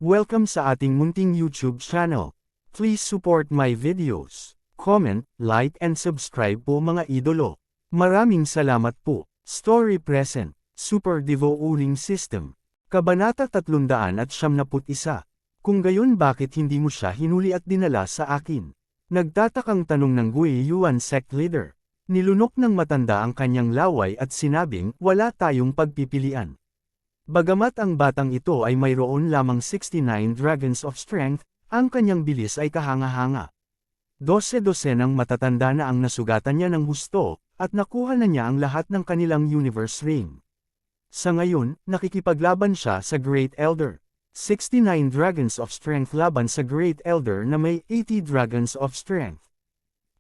Welcome sa ating munting YouTube channel. Please support my videos. Comment, like and subscribe po mga idolo. Maraming salamat po. Story Present, Super Devo Uling System. Kabanata 371. Kung gayon bakit hindi mo siya hinuli at dinala sa akin? Nagtatakang tanong ng Gui Yuan sect leader. Nilunok ng matanda ang kanyang laway at sinabing, wala tayong pagpipilian. Bagamat ang batang ito ay mayroon lamang 69 Dragons of Strength, ang kanyang bilis ay kahanga-hanga. 12 ng matatanda na ang nasugatan niya ng husto, at nakuha na niya ang lahat ng kanilang Universe Ring. Sa ngayon, nakikipaglaban siya sa Great Elder. 69 Dragons of Strength laban sa Great Elder na may 80 Dragons of Strength.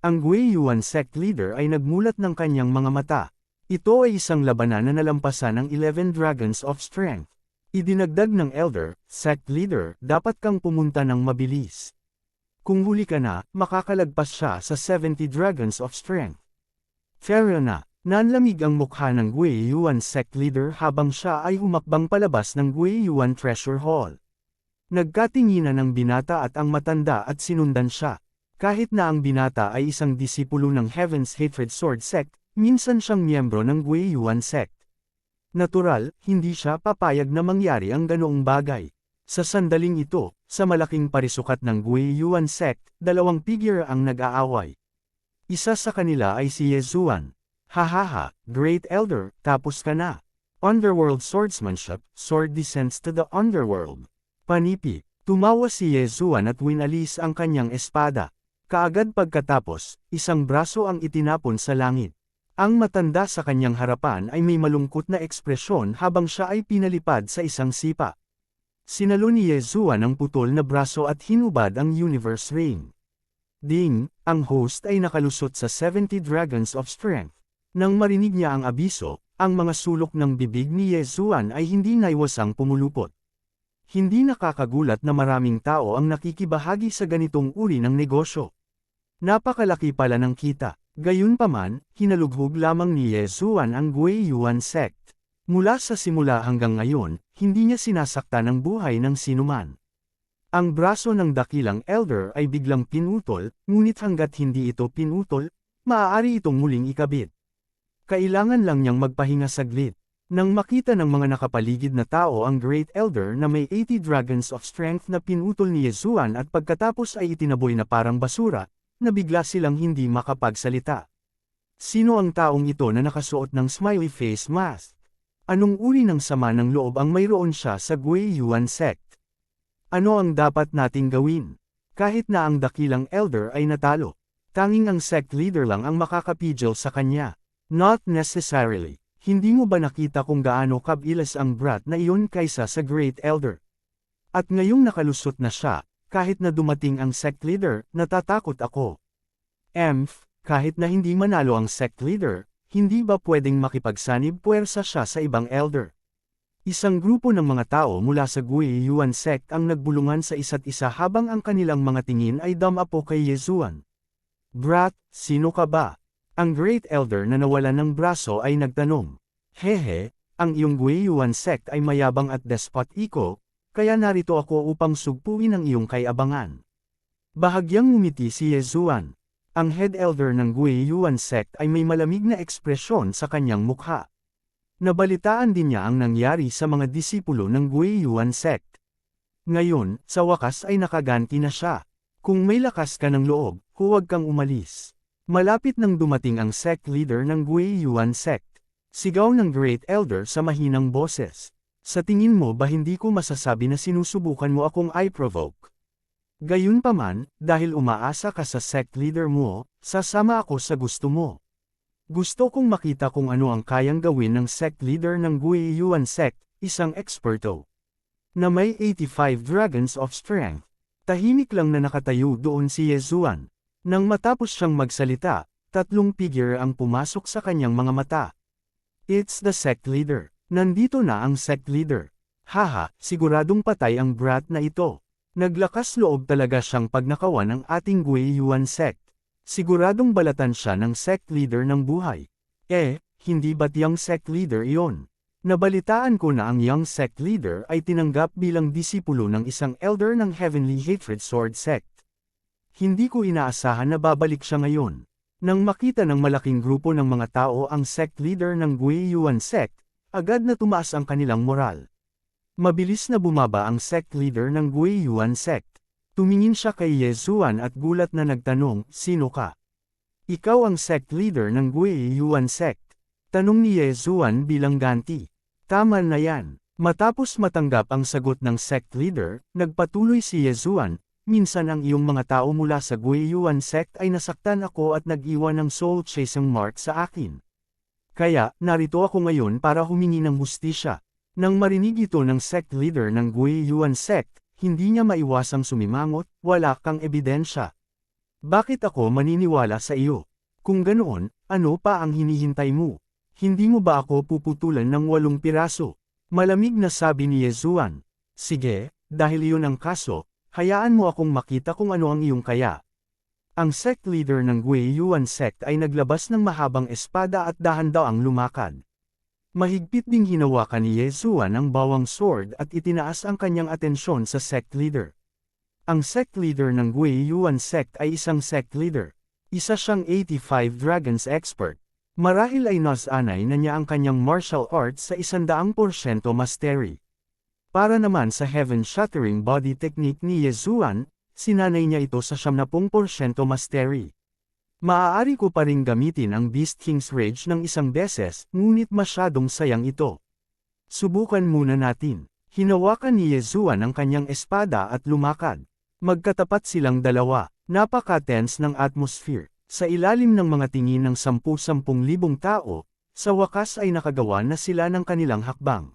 Ang Gui Yuan sect leader ay nagmulat ng kanyang mga mata. Ito ay isang labanan na nalampasan ng 11 Dragons of Strength. Idinagdag ng Elder, sect leader, dapat kang pumunta ng mabilis. Kung huli ka na, makakalagpas siya sa 70 Dragons of Strength. Fair na, nanlamig ang mukha ng Gui Yuan sect leader habang siya ay humakbang palabas ng Gui Yuan Treasure Hall. Nagkatinginan ng binata at ang matanda at sinundan siya. Kahit na ang binata ay isang disipulo ng Heaven's Hatred Sword Sect, minsan siyang miyembro ng Gui Yuan sect. Natural, hindi siya papayag na mangyari ang ganoong bagay. Sa sandaling ito, sa malaking parisukat ng Gui Yuan sect, dalawang figure ang nag-aaway. Isa sa kanila ay si Yezuan. Hahaha, Great Elder, tapos ka na. Underworld swordsmanship, sword descends to the underworld. Panipi, tumawa si Yezuan at winalis ang kanyang espada. Kaagad pagkatapos, isang braso ang itinapon sa langit. Ang matanda sa kanyang harapan ay may malungkot na ekspresyon habang siya ay pinalipad sa isang sipa. Sinalo ni Yezuan ang putol na braso at hinubad ang Universe Ring. Ding, ang host ay nakalusot sa 70 Dragons of Strength. Nang marinig niya ang abiso, ang mga sulok ng bibig ni Yezuan ay hindi naiwasang pumulupot. Hindi nakakagulat na maraming tao ang nakikibahagi sa ganitong uri ng negosyo. Napakalaki pala ng kita. Gayunpaman, hinalughog lamang ni Yezuan ang Gui Yuan sect. Mula sa simula hanggang ngayon, hindi niya sinasaktan ang buhay ng sinuman. Ang braso ng dakilang elder ay biglang pinutol, ngunit hanggat hindi ito pinutol, maaari itong muling ikabit. Kailangan lang niyang magpahinga saglit. Nang makita ng mga nakapaligid na tao ang Great Elder na may 80 Dragons of Strength na pinutol ni Yezuan at pagkatapos ay itinaboy na parang basura, nabigla silang hindi makapagsalita. Sino ang taong ito na nakasuot ng smiley face mask? Anong uri ng sama ng loob ang mayroon siya sa Gui Yuan sect? Ano ang dapat nating gawin? Kahit na ang dakilang elder ay natalo, tanging ang sect leader lang ang makakapigil sa kanya. Not necessarily. Hindi mo ba nakita kung gaano kabilis ang brat na iyon kaysa sa Great Elder? At ngayong nakalusot na siya, kahit na dumating ang sect leader, natatakot ako. Kahit na hindi manalo ang sect leader, hindi ba pwedeng makipagsanib puwersa siya sa ibang elder? Isang grupo ng mga tao mula sa Gui Yuan sect ang nagbulungan sa isa't isa habang ang kanilang mga tingin ay damapo kay Yezuan. Brat, sino ka ba? Ang Great Elder na nawalan ng braso ay nagtanong. Hehe, ang iyong Gui Yuan sect ay mayabang at despotiko, kaya narito ako upang sugpuin ang iyong kayabangan. Bahagyang ngumiti si Yezuan. Ang head elder ng Gui Yuan sect ay may malamig na ekspresyon sa kanyang mukha. Nabalitaan din niya ang nangyari sa mga disipulo ng Gui Yuan sect. Ngayon, sa wakas ay nakaganti na siya. Kung may lakas ka ng loob, huwag kang umalis. Malapit nang dumating ang sect leader ng Gui Yuan sect. Sigaw ng Great Elder sa mahinang boses. Sa tingin mo ba hindi ko masasabi na sinusubukan mo akong i-provoke? Gayunpaman, dahil umaasa ka sa sect leader mo, sasama ako sa gusto mo. Gusto kong makita kung ano ang kayang gawin ng sect leader ng Gui Yuan sect, isang eksperto. Na may 85 Dragons of Strength. Tahimik lang na nakatayo doon si Yezuan. Nang matapos siyang magsalita, 3 figure ang pumasok sa kanyang mga mata. It's the sect leader. Nandito na ang sect leader. Haha, siguradong patay ang brat na ito. Naglakas loob talaga siyang pagnakawan ng ating Gui Yuan sect. Siguradong balatan siya ng sect leader ng buhay. Hindi ba't yung sect leader iyon? Nabalitaan ko na ang young sect leader ay tinanggap bilang disipulo ng isang elder ng Heavenly Hatred Sword Sect. Hindi ko inaasahan na babalik siya ngayon. Nang makita ng malaking grupo ng mga tao ang sect leader ng Gui Yuan Sect, agad na tumaas ang kanilang moral. Mabilis na bumaba ang sect leader ng Gui Yuan Sect. Tumingin siya kay Ye Zuan at gulat na nagtanong, "Sino ka?" "Ikaw ang sect leader ng Gui Yuan Sect." Tanong ni Ye Zuan bilang ganti. "Tama na yan." Matapos matanggap ang sagot ng sect leader, nagpatuloy si Ye Zuan, "Minsan ang iyong mga tao mula sa Gui Yuan Sect ay nasaktan ako at nag-iwan ng soul chasing mark sa akin. Kaya, narito ako ngayon para humingi ng hustisya." Nang marinig ito ng sect leader ng Gui Yuan Sect, hindi niya maiwasang sumimangot, "Wala kang ebidensya. Bakit ako maniniwala sa iyo? Kung ganoon, ano pa ang hinihintay mo? Hindi mo ba ako puputulan ng 8 piraso?" Malamig na sabi ni Ye Zuan. "Sige, dahil iyon ang kaso, hayaan mo akong makita kung ano ang iyong kaya." Ang sect leader ng Gui Yuan Sect ay naglabas ng mahabang espada at dahan-daang lumakad. Mahigpit ding hinawakan ni Ye Zuan ang bawang sword at itinaas ang kanyang atensyon sa sect leader. Ang sect leader ng Gui Yuan Sect ay isang sect leader. Isa siyang 85 Dragons expert. Marahil ay nasanay na niya ang kanyang martial arts sa 100% mastery. Para naman sa heaven-shattering body technique ni Ye Zuan, sinanay niya ito sa 70% mastery. Maaari ko pa ring gamitin ang Beast King's Rage ng isang beses, ngunit masyadong sayang ito. Subukan muna natin. Hinawakan ni Ye Zuan ang kanyang espada at lumakad. Magkatapat silang dalawa. Napaka-tense ng atmosphere. Sa ilalim ng mga tingin ng 10,000 tao, sa wakas ay nakagawa na sila ng kanilang hakbang.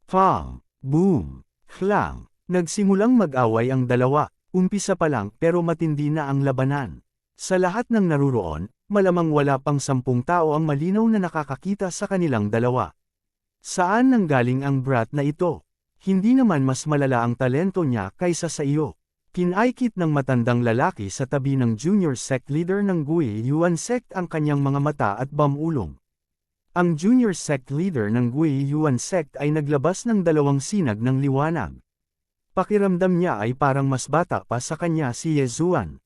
Pang! Boom! Klang! Nagsimulang mag-away ang dalawa, umpisa pa lang pero matindi na ang labanan. Sa lahat ng naruroon, malamang wala pang 10 tao ang malinaw na nakakakita sa kanilang dalawa. Saan nanggaling ang brat na ito? Hindi naman mas malala ang talento niya kaysa sa iyo. Kinaikit ng matandang lalaki sa tabi ng junior sect leader ng Gui Yuan Sect ang kanyang mga mata at bamulong. Ang junior sect leader ng Gui Yuan Sect ay naglabas ng 2 sinag ng liwanag. Pakiramdam niya ay parang mas bata pa sa kanya si Ye Zuan.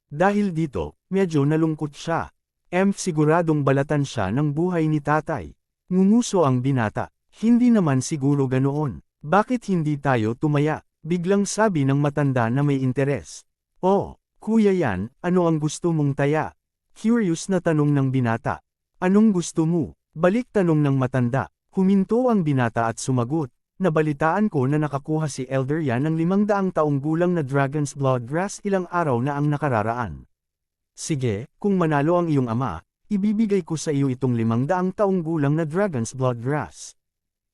Dahil dito, medyo nalungkot siya. Siguradong balatan siya ng buhay ni tatay. Ngumuso ang binata. Hindi naman siguro ganoon. Bakit hindi tayo tumaya? Biglang sabi ng matanda na may interes. "Oh, kuya yan, ano ang gusto mong taya?" Curious na tanong ng binata. "Anong gusto mo?" Balik tanong ng matanda. Huminto ang binata at sumagot. "Nabalitaan ko na nakakuha si Elder yan ng 500 taong gulang na Dragon's Blood Grass ilang araw na ang nakararaan. Sige, kung manalo ang iyong ama, ibibigay ko sa iyo itong 500 taong gulang na Dragon's Blood Grass.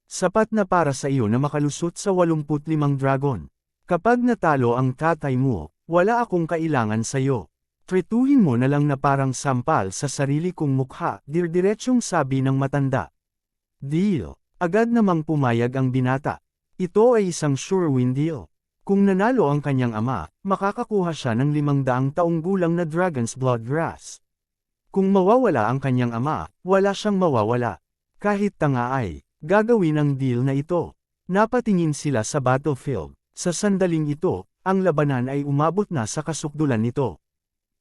Sapat na para sa iyo na makalusot sa 85 dragon. Kapag natalo ang tatay mo, wala akong kailangan sa iyo. Tretuhin mo na lang na parang sampal sa sarili kong mukha," dirdiretsong sabi ng matanda. "Deal." Agad namang pumayag ang binata. Ito ay isang sure win deal. Kung nanalo ang kanyang ama, makakakuha siya ng 500 taong gulang na Dragon's Blood Grass. Kung mawawala ang kanyang ama, wala siyang mawawala. Kahit tanga ay gagawin ang deal na ito. Napatingin sila sa battlefield. Sa sandaling ito, ang labanan ay umabot na sa kasukdulan nito.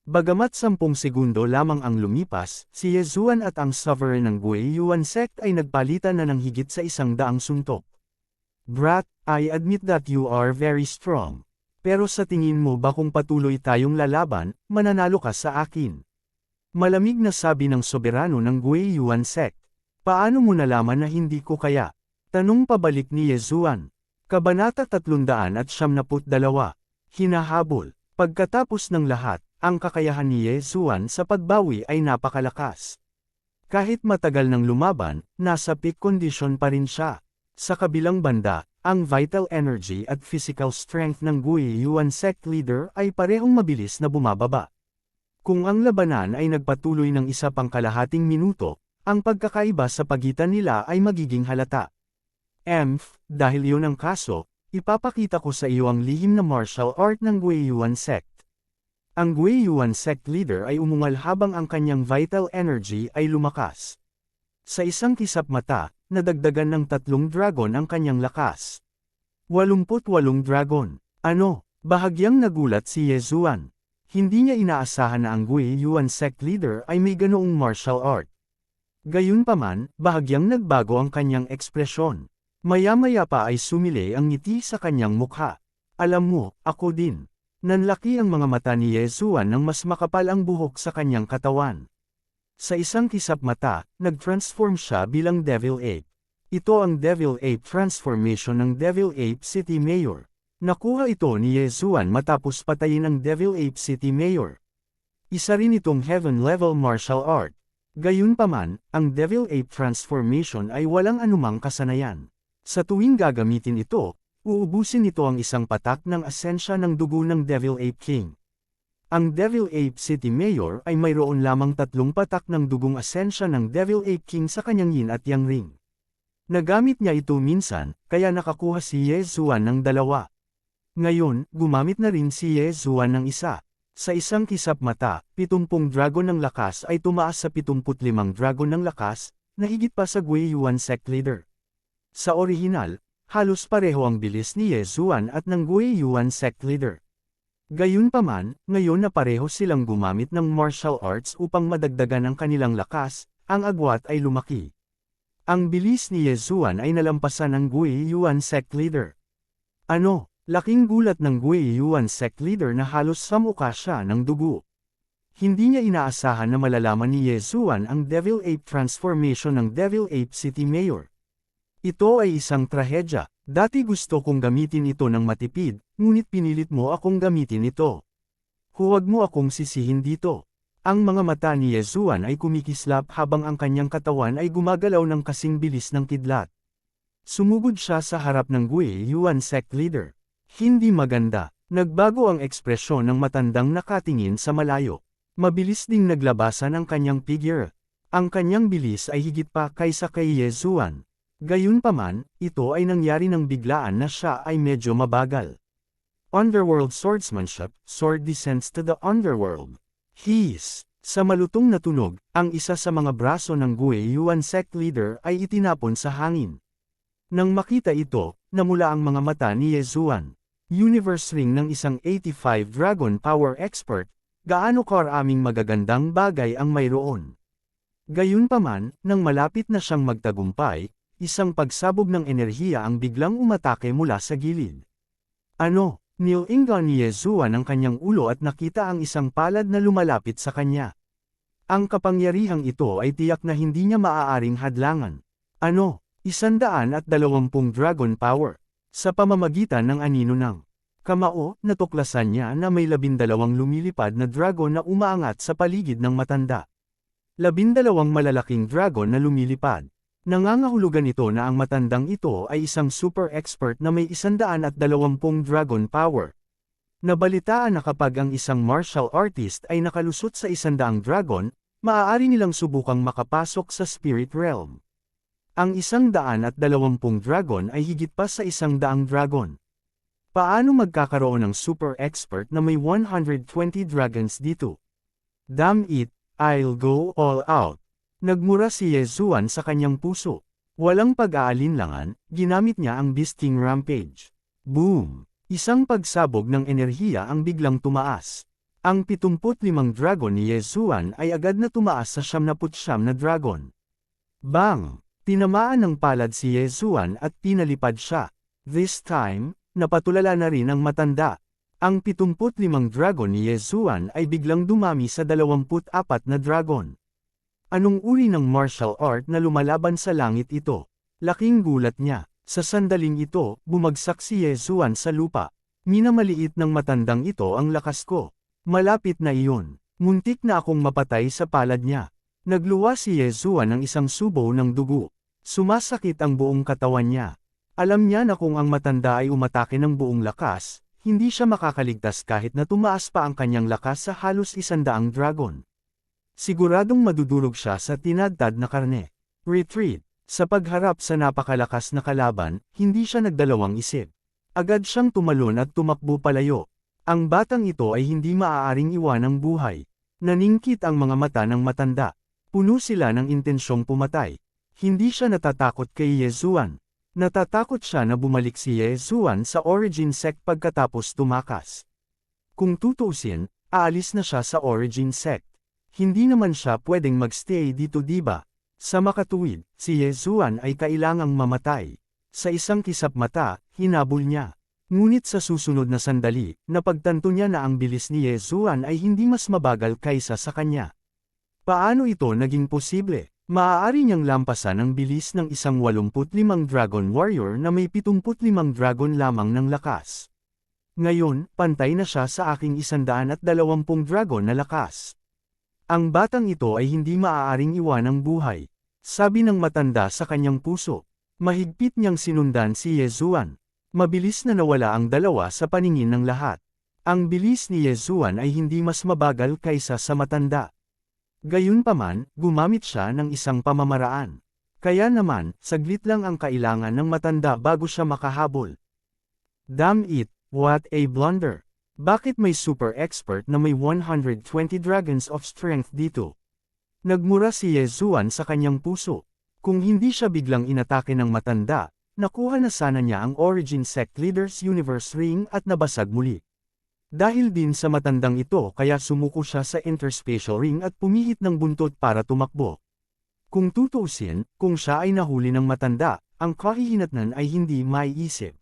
Bagamat 10 segundo lamang ang lumipas, si Ye Zuan at ang sovereign ng Gui Yuan Sect ay nagpalitan na ng higit sa 100 suntok. "Brat, I admit that you are very strong. Pero sa tingin mo ba kung patuloy tayong lalaban, mananalo ka sa akin?" Malamig na sabi ng soberano ng Gui Yuan Sect. "Paano mo nalaman na hindi ko kaya?" Tanong pabalik ni Ye Zuan. Kabanata 372. Hinahabol. Pagkatapos ng lahat, ang kakayahan ni Ye Zuan sa pagbawi ay napakalakas. Kahit matagal nang lumaban, nasa peak condition pa rin siya. Sa kabilang banda, ang vital energy at physical strength ng Gui Yuan Sect leader ay parehong mabilis na bumababa. Kung ang labanan ay nagpatuloy ng isa pang kalahating minuto, ang pagkakaiba sa pagitan nila ay magiging halata. Dahil iyon ang kaso, ipapakita ko sa iyo ang lihim na martial art ng Gui Yuan Sect. Ang Gui Yuan Sect leader ay umungal habang ang kanyang vital energy ay lumakas. Sa isang kisap mata, nadagdagan ng 3 dragon ang kanyang lakas. 88 dragon. Ano? Bahagyang nagulat si Ye Zuan. Hindi niya inaasahan na ang Gui Yuan sect leader ay may ganoong martial art. Gayunpaman, bahagyang nagbago ang kanyang ekspresyon. Maya-maya pa ay sumili ang ngiti sa kanyang mukha. Alam mo, ako din. Nanlaki ang mga mata ni Ye Zuan nang mas makapal ang buhok sa kanyang katawan. Sa isang kisap mata, nag-transform siya bilang Devil Ape. Ito ang Devil Ape transformation ng Devil Ape City Mayor. Nakuha ito ni Ye Zuan matapos patayin ang Devil Ape City Mayor. Isa rin itong heaven-level martial art. Gayunpaman, ang Devil Ape transformation ay walang anumang kasanayan. Sa tuwing gagamitin ito, uubusin nito ang isang patak ng asensya ng dugo ng Devil Ape King. Ang Devil Ape City Mayor ay mayroon lamang 3 patak ng dugong asensya ng Devil Ape King sa kanyang yin at yang ring. Nagamit niya ito minsan, kaya nakakuha si Ye Zuan ng 2. Ngayon, gumamit na rin si Ye Zuan ng 1. Sa isang kisap mata, 70 dragon ng lakas ay tumaas sa 75 dragon ng lakas, na higit pa sa Gui Yuan sect leader. Sa orihinal, halos pareho ang bilis ni Ye Zuan at ng Gui Yuan sect leader. Gayunpaman, ngayon na pareho silang gumamit ng martial arts upang madagdagan ang kanilang lakas, ang agwat ay lumaki. Ang bilis ni Ye Zuan ay nalampasan ng Gui Yuan sect leader. Ano? Laking gulat ng Gui Yuan sect leader na halos samukha siya ng dugo. Hindi niya inaasahan na malalaman ni Ye Zuan ang Devil Ape transformation ng Devil Ape City Mayor. Ito ay isang trahedya. Dati gusto kong gamitin ito ng matipid, ngunit pinilit mo akong gamitin ito. Huwag mo akong sisihin dito. Ang mga mata ni Ye Zuan ay kumikislap habang ang kanyang katawan ay gumagalaw ng kasing bilis ng kidlat. Sumugod siya sa harap ng Gui Yuan sect leader. Hindi maganda. Nagbago ang ekspresyon ng matandang nakatingin sa malayo. Mabilis ding naglabasan ang kanyang figure. Ang kanyang bilis ay higit pa kaysa kay Ye Zuan. Gayunpaman, ito ay nangyari nang biglaan na siya ay medyo mabagal. Underworld swordsmanship, sword descends to the underworld. Hiss! Sa malutong na tunog, ang isa sa mga braso ng Gui Yuan sect leader ay itinapon sa hangin. Nang makita ito, namula ang mga mata ni Ye Zuan. Universe ring ng isang 85 dragon power expert, gaano karaming magagandang bagay ang mayroon. Gayunpaman, nang malapit na siyang magtagumpay, isang pagsabog ng enerhiya ang biglang umatake mula sa gilid. Ano? Nilingan ni Ye Zuan ang kanyang ulo at nakita ang isang palad na lumalapit sa kanya. Ang kapangyarihang ito ay tiyak na hindi niya maaaring hadlangan. Ano? 120 dragon power. Sa pamamagitan ng anino ng kamao, natuklasan niya na may 12 lumilipad na dragon na umaangat sa paligid ng matanda. 12 malalaking dragon na lumilipad. Nangangahulugan ito na ang matandang ito ay isang super expert na may 120 dragon power. Nabalitaan na kapag ang isang martial artist ay nakalusot sa 100 dragon, maaari nilang subukang makapasok sa spirit realm. Ang 120 dragon ay higit pa sa 100 dragon. Paano magkakaroon ng super expert na may 120 dragons dito? Damn it, I'll go all out. Nagmura si Ye Zuan sa kanyang puso. Walang pag-aalinlangan, ginamit niya ang Beasting Rampage. Boom! Isang pagsabog ng enerhiya ang biglang tumaas. Ang 75 dragon ni Ye Zuan ay agad na tumaas sa 79 na dragon. Bang! Tinamaan ng palad si Ye Zuan at pinalipad siya. This time, napatulala na rin ang matanda. Ang 75 dragon ni Ye Zuan ay biglang dumami sa 24 na dragon. Anong uri ng martial art na lumalaban sa langit ito? Laking gulat niya. Sa sandaling ito, bumagsak si Ye Zuan sa lupa. Minamaliit ng matandang ito ang lakas ko. Malapit na iyon. Muntik na akong mapatay sa palad niya. Nagluwa si Ye Zuan ng isang subo ng dugo. Sumasakit ang buong katawan niya. Alam niya na kung ang matanda ay umatake ng buong lakas, hindi siya makakaligtas kahit na tumaas pa ang kanyang lakas sa halos 100 dragon. Siguradong madudurog siya sa tinadtad na karne. Retreat. Sa pagharap sa napakalakas na kalaban, hindi siya nagdalawang isip. Agad siyang tumalon at tumakbo palayo. Ang batang ito ay hindi maaaring iwanang buhay. Naningkit ang mga mata ng matanda. Puno sila ng intensyong pumatay. Hindi siya natatakot kay Yezuan. Natatakot siya na bumalik si Yezuan sa Origin Sect pagkatapos tumakas. Kung tutuusin, aalis na siya sa Origin Sect. Hindi naman siya pwedeng magstay dito diba? Sa makatuwid, si Yezuan ay kailangang mamatay. Sa isang kisap mata, hinabol niya. Ngunit sa susunod na sandali, napagtanto niya na ang bilis ni Yezuan ay hindi mas mabagal kaysa sa kanya. Paano ito naging posible? Maaari niyang lampasan ang bilis ng isang 85 Dragon Warrior na may 75 dragon lamang ng lakas. Ngayon, pantay na siya sa aking 120 dragon na lakas. Ang batang ito ay hindi maaaring iwanang buhay. Sabi ng matanda sa kanyang puso. Mahigpit niyang sinundan si Yezuan. Mabilis na nawala ang dalawa sa paningin ng lahat. Ang bilis ni Yezuan ay hindi mas mabagal kaysa sa matanda. Gayunpaman, gumamit siya ng isang pamamaraan. Kaya naman, saglit lang ang kailangan ng matanda bago siya makahabol. Damn it, what a blunder! Bakit may super expert na may 120 dragons of strength dito? Nagmura si Yezuan sa kanyang puso. Kung hindi siya biglang inatake ng matanda, nakuha na sana niya ang Origin Sect Leaders Universe Ring at nabasag muli. Dahil din sa matandang ito kaya sumuko siya sa Interspatial Ring at pumihit ng buntot para tumakbo. Kung tutuusin, kung siya ay nahuli ng matanda, ang kahihinatnan ay hindi maiisip.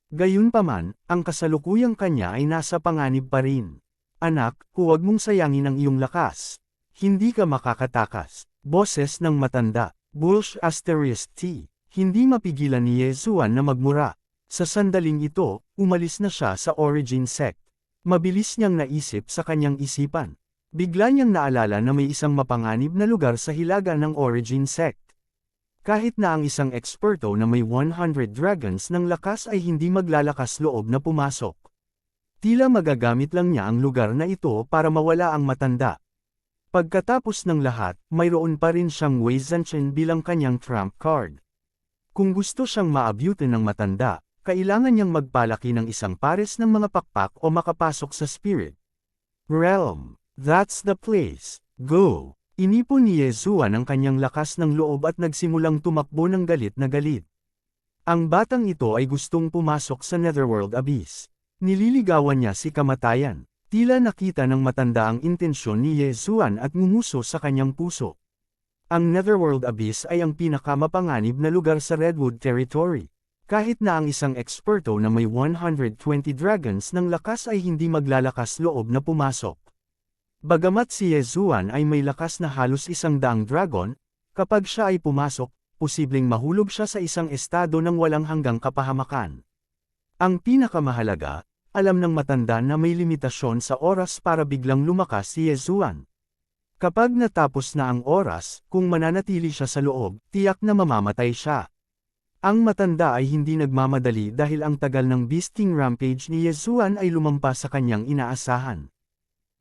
Gayunpaman, ang kasalukuyang kanya ay nasa panganib pa rin. Anak, huwag mong sayangin ang iyong lakas. Hindi ka makakatakas. Boses ng matanda. Bulsh asterisk T. Hindi mapigilan ni Yezuan na magmura. Sa sandaling ito, umalis na siya sa Origin Sect. Mabilis niyang naisip sa kanyang isipan. Bigla niyang naalala na may isang mapanganib na lugar sa hilaga ng Origin Sect. Kahit na ang isang eksperto na may 100 dragons ng lakas ay hindi maglalakas loob na pumasok. Tila magagamit lang niya ang lugar na ito para mawala ang matanda. Pagkatapos ng lahat, mayroon pa rin siyang Wei Zhenchen bilang kanyang trump card. Kung gusto siyang maabutin ng matanda, kailangan niyang magpalaki ng isang pares ng mga pakpak o makapasok sa Spirit Realm. That's the place. Go! Inipon ni Yezuan ang kanyang lakas ng loob at nagsimulang tumakbo ng galit na galit. Ang batang ito ay gustong pumasok sa Netherworld Abyss. Nililigawan niya si kamatayan. Tila nakita ng matanda ang intensyon ni Yezuan at ngumuso sa kanyang puso. Ang Netherworld Abyss ay ang pinakamapanganib na lugar sa Redwood Territory. Kahit na ang isang eksperto na may 120 dragons ng lakas ay hindi maglalakas loob na pumasok. Bagamat si Yezuan ay may lakas na halos 100 dragon, kapag siya ay pumasok, posibleng mahulog siya sa isang estado ng walang hanggang kapahamakan. Ang pinakamahalaga, alam ng matanda na may limitasyon sa oras para biglang lumakas si Yezuan. Kapag natapos na ang oras, kung mananatili siya sa loob, tiyak na mamamatay siya. Ang matanda ay hindi nagmamadali dahil ang tagal ng Beasting Rampage ni Yezuan ay lumampas sa kanyang inaasahan.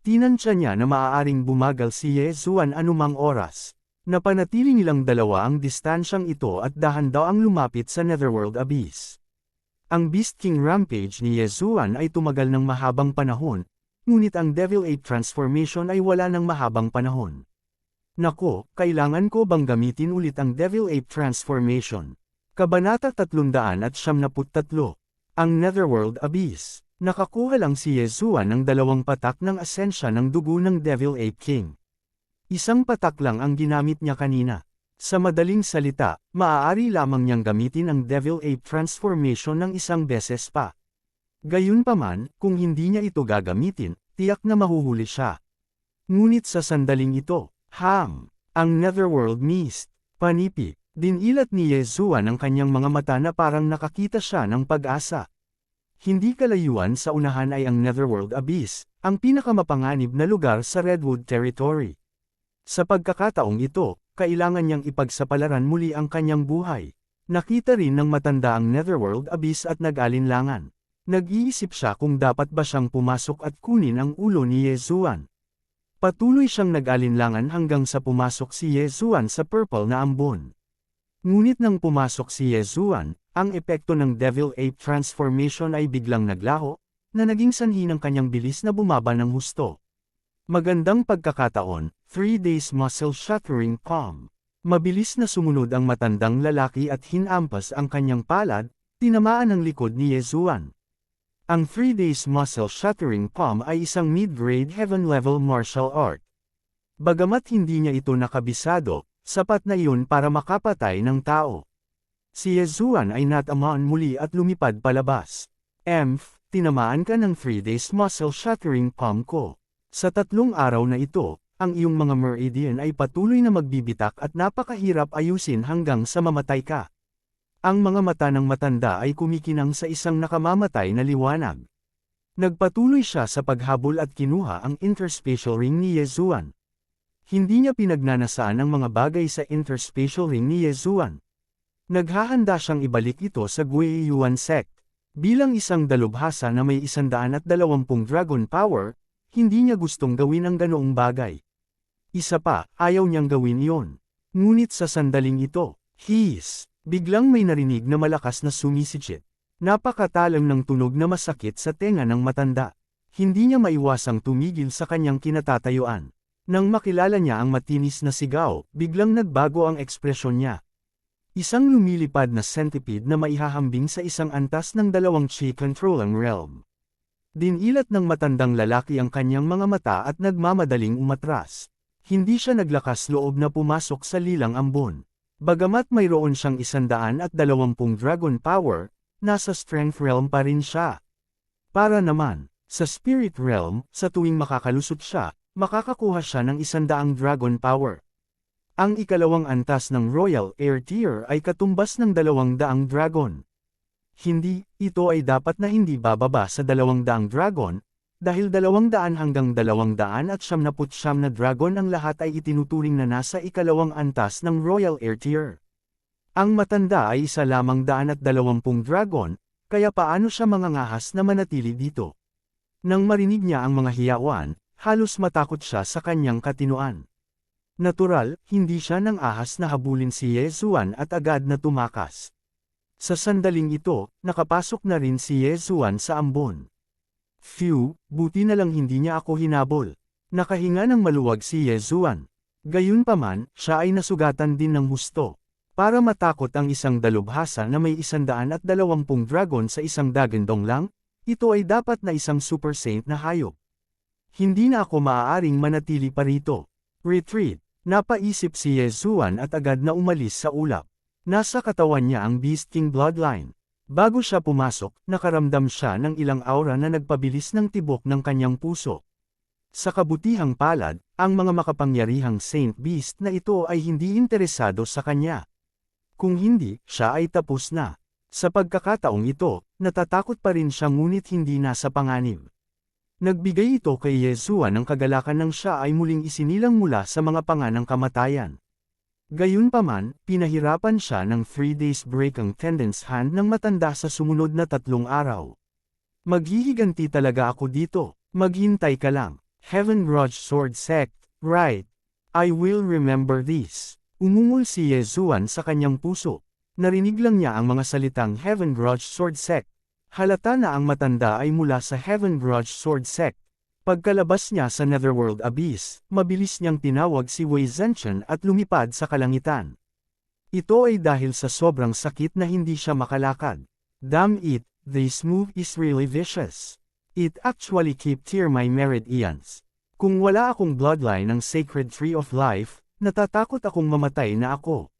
Tinansya niya na maaaring bumagal si Yezuan anumang oras. Napanatili nilang dalawa ang distansyang ito at dahan daw ang lumapit sa Netherworld Abyss. Ang Beast King Rampage ni Yezuan ay tumagal ng mahabang panahon, ngunit ang Devil Ape Transformation ay wala ng mahabang panahon. Nako, kailangan ko bang gamitin ulit ang Devil Ape Transformation? Kabanata 373. Ang Netherworld Abyss. Nakakuha lang si Yezuan ng 2 patak ng asensya ng dugo ng Devil Ape King. Isang patak lang ang ginamit niya kanina. Sa madaling salita, maaari lamang niyang gamitin ang Devil Ape Transformation ng isang beses pa. Gayunpaman, kung hindi niya ito gagamitin, tiyak na mahuhuli siya. Ngunit sa sandaling ito, ang Netherworld Mist, panipik. Dinilat ni Yezuan ang kanyang mga mata na parang nakakita siya ng pag-asa. Hindi kalayuan sa unahan ay ang Netherworld Abyss, ang pinakamapanganib na lugar sa Redwood Territory. Sa pagkakataong ito, kailangan niyang ipagsapalaran muli ang kanyang buhay. Nakita rin ng matanda ang Netherworld Abyss at nag-alinlangan. Nag-iisip siya kung dapat ba siyang pumasok at kunin ang ulo ni Yezuan. Patuloy siyang nag-alinlangan hanggang sa pumasok si Yezuan sa purple na ambon. Ngunit nang pumasok si Yezuan, ang epekto ng Devil Ape Transformation ay biglang naglaho, na naging sanhi ng kanyang bilis na bumaba ng husto. Magandang pagkakataon, 3 days muscle shattering palm. Mabilis na sumunod ang matandang lalaki at hinampas ang kanyang palad, tinamaan ang likod ni Yezuan. Ang 3 days muscle-shattering palm ay isang mid-grade heaven-level martial art. Bagamat hindi niya ito nakabisado, sapat na iyon para makapatay ng tao. Si Yezuan ay natamaan muli at lumipad palabas. Tinamaan ka ng 3 days muscle-shattering palm ko. Sa 3 araw na ito, ang iyong mga meridian ay patuloy na magbibitak at napakahirap ayusin hanggang sa mamatay ka. Ang mga mata ng matanda ay kumikinang sa isang nakamamatay na liwanag. Nagpatuloy siya sa paghabol at kinuha ang interspatial ring ni Yezuan. Hindi niya pinagnanasaan ang mga bagay sa interspatial ring ni Yezuan. Naghahanda siyang ibalik ito sa Guiyuan sect. Bilang isang dalubhasa na may 120 dragon power, hindi niya gustong gawin ang ganoong bagay. Isa pa, ayaw niyang gawin iyon. Ngunit sa sandaling ito, biglang may narinig na malakas na sumisikip. Napakatalam ng tunog na masakit sa tenga ng matanda. Hindi niya maiwasang tumigil sa kanyang kinatatayuan. Nang makilala niya ang matinis na sigaw, biglang nagbago ang ekspresyon niya. Isang lumilipad na centipede na maihahambing sa isang antas ng 2 chi-controlling realm. Dinilat ng matandang lalaki ang kanyang mga mata at nagmamadaling umatras. Hindi siya naglakas loob na pumasok sa lilang ambon. Bagamat mayroon siyang 120 dragon power, nasa strength realm pa rin siya. Para naman, sa spirit realm, sa tuwing makakalusot siya, makakakuha siya ng 100 dragon power. Ang ikalawang antas ng Royal Air Tier ay katumbas ng 200 dragon. Hindi, ito ay dapat na hindi bababa sa 200 dragon, dahil 200 hanggang 299 na dragon ang lahat ay itinuturing na nasa ikalawang antas ng Royal Air Tier. Ang matanda ay isa lamang 120 dragon, kaya paano siya mangangahas na manatili dito? Nang marinig niya ang mga hiyawan, halos matakot siya sa kanyang katinuan. Natural, hindi siya nang ahas na habulin si Yezuan at agad na tumakas. Sa sandaling ito, nakapasok na rin si Yezuan sa ambon. Buti na lang hindi niya ako hinabol. Nakahinga ng maluwag si Yezuan. Gayunpaman, siya ay nasugatan din ng husto. Para matakot ang isang dalubhasa na may 120 dragon sa isang dagandong lang, ito ay dapat na isang super saint na hayop. Hindi na ako maaaring manatili pa rito. Retreat. Napaisip si Yezuan at agad na umalis sa ulap. Nasa katawan niya ang Beast King bloodline. Bago siya pumasok, nakaramdam siya ng ilang aura na nagpabilis ng tibok ng kanyang puso. Sa kabutihang palad, ang mga makapangyarihang Saint Beast na ito ay hindi interesado sa kanya. Kung hindi, siya ay tapos na. Sa pagkakataong ito, natatakot pa rin siya ngunit hindi nasa panganib. Nagbigay ito kay Yezuan ng kagalakan nang siya ay muling isinilang mula sa mga panganang kamatayan. Gayunpaman, pinahirapan siya ng 3 days break ang Tendance Hand ng matanda sa sumunod na 3 araw. Maghihiganti talaga ako dito, maghintay ka lang. Heaven Grudge Sword Sect, right? I will remember this. Umungol si Yezuan sa kanyang puso. Narinig lang niya ang mga salitang Heaven Grudge Sword Sect. Halata na ang matanda ay mula sa Heaven Grudge Sword Sect. Pagkalabas niya sa Netherworld Abyss, mabilis niyang tinawag si Wei Zhenchen at lumipad sa kalangitan. Ito ay dahil sa sobrang sakit na hindi siya makalakad. Damn it, this move is really vicious. It actually kept tear my meridians. Kung wala akong bloodline ng Sacred Tree of Life, natatakot akong mamatay na ako.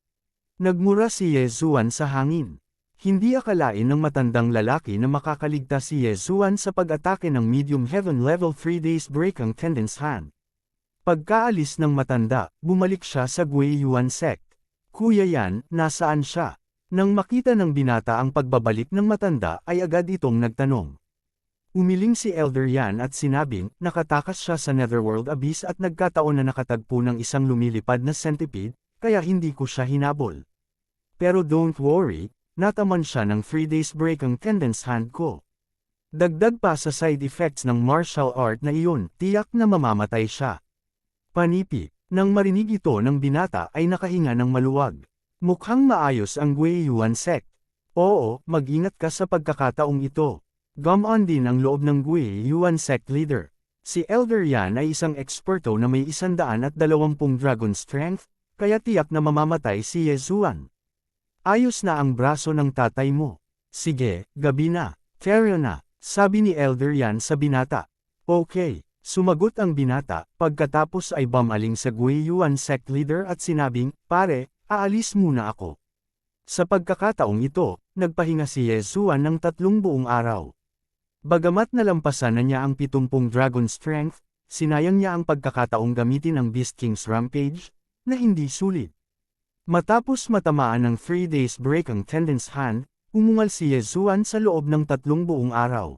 Nagmura si Yezuan sa hangin. Hindi akalain ng matandang lalaki na makakaligtas si Yezuan sa pag-atake ng medium heaven level 3 days break ang Tendance Hand. Pagkaalis ng matanda, bumalik siya sa Guiyuan sect. Kuya Yan, nasaan siya? Nang makita ng binata ang pagbabalik ng matanda ay agad itong nagtanong. Umiling si Elder Yan at sinabing, nakatakas siya sa Netherworld Abyss at nagkataon na nakatagpo ng isang lumilipad na centipede, kaya hindi ko siya hinabol. Pero don't worry, nataman siya ng 3 days break ang Tendance Hand ko. Dagdag pa sa side effects ng martial art na iyon, tiyak na mamamatay siya. Panipi, nang marinig ito ng binata ay nakahinga ng maluwag. Mukhang maayos ang Guiyuan sect. Oo, mag-ingat ka sa pagkakataong ito. Gumaan din ang loob ng Guiyuan sect leader. Si Elder Yan ay isang eksperto na may 120 dragon strength, kaya tiyak na mamamatay si Yezuan. Ayos na ang braso ng tatay mo. Sige, gabi na. Fair na, sabi ni Elder Yan sa binata. Okay, sumagot ang binata, pagkatapos ay bumaling sa Guiyuan sect leader at sinabing, pare, aalis muna ako. Sa pagkakataong ito, nagpahinga si Yezuan ng 3 buong araw. Bagamat nalampasan na niya ang 70 dragon strength, sinayang niya ang pagkakataong gamitin ang Beast King's Rampage, na hindi sulit. Matapos matamaan ng 3 days break ang Tendon's hand, umungal si Yezuan sa loob ng 3 buong araw.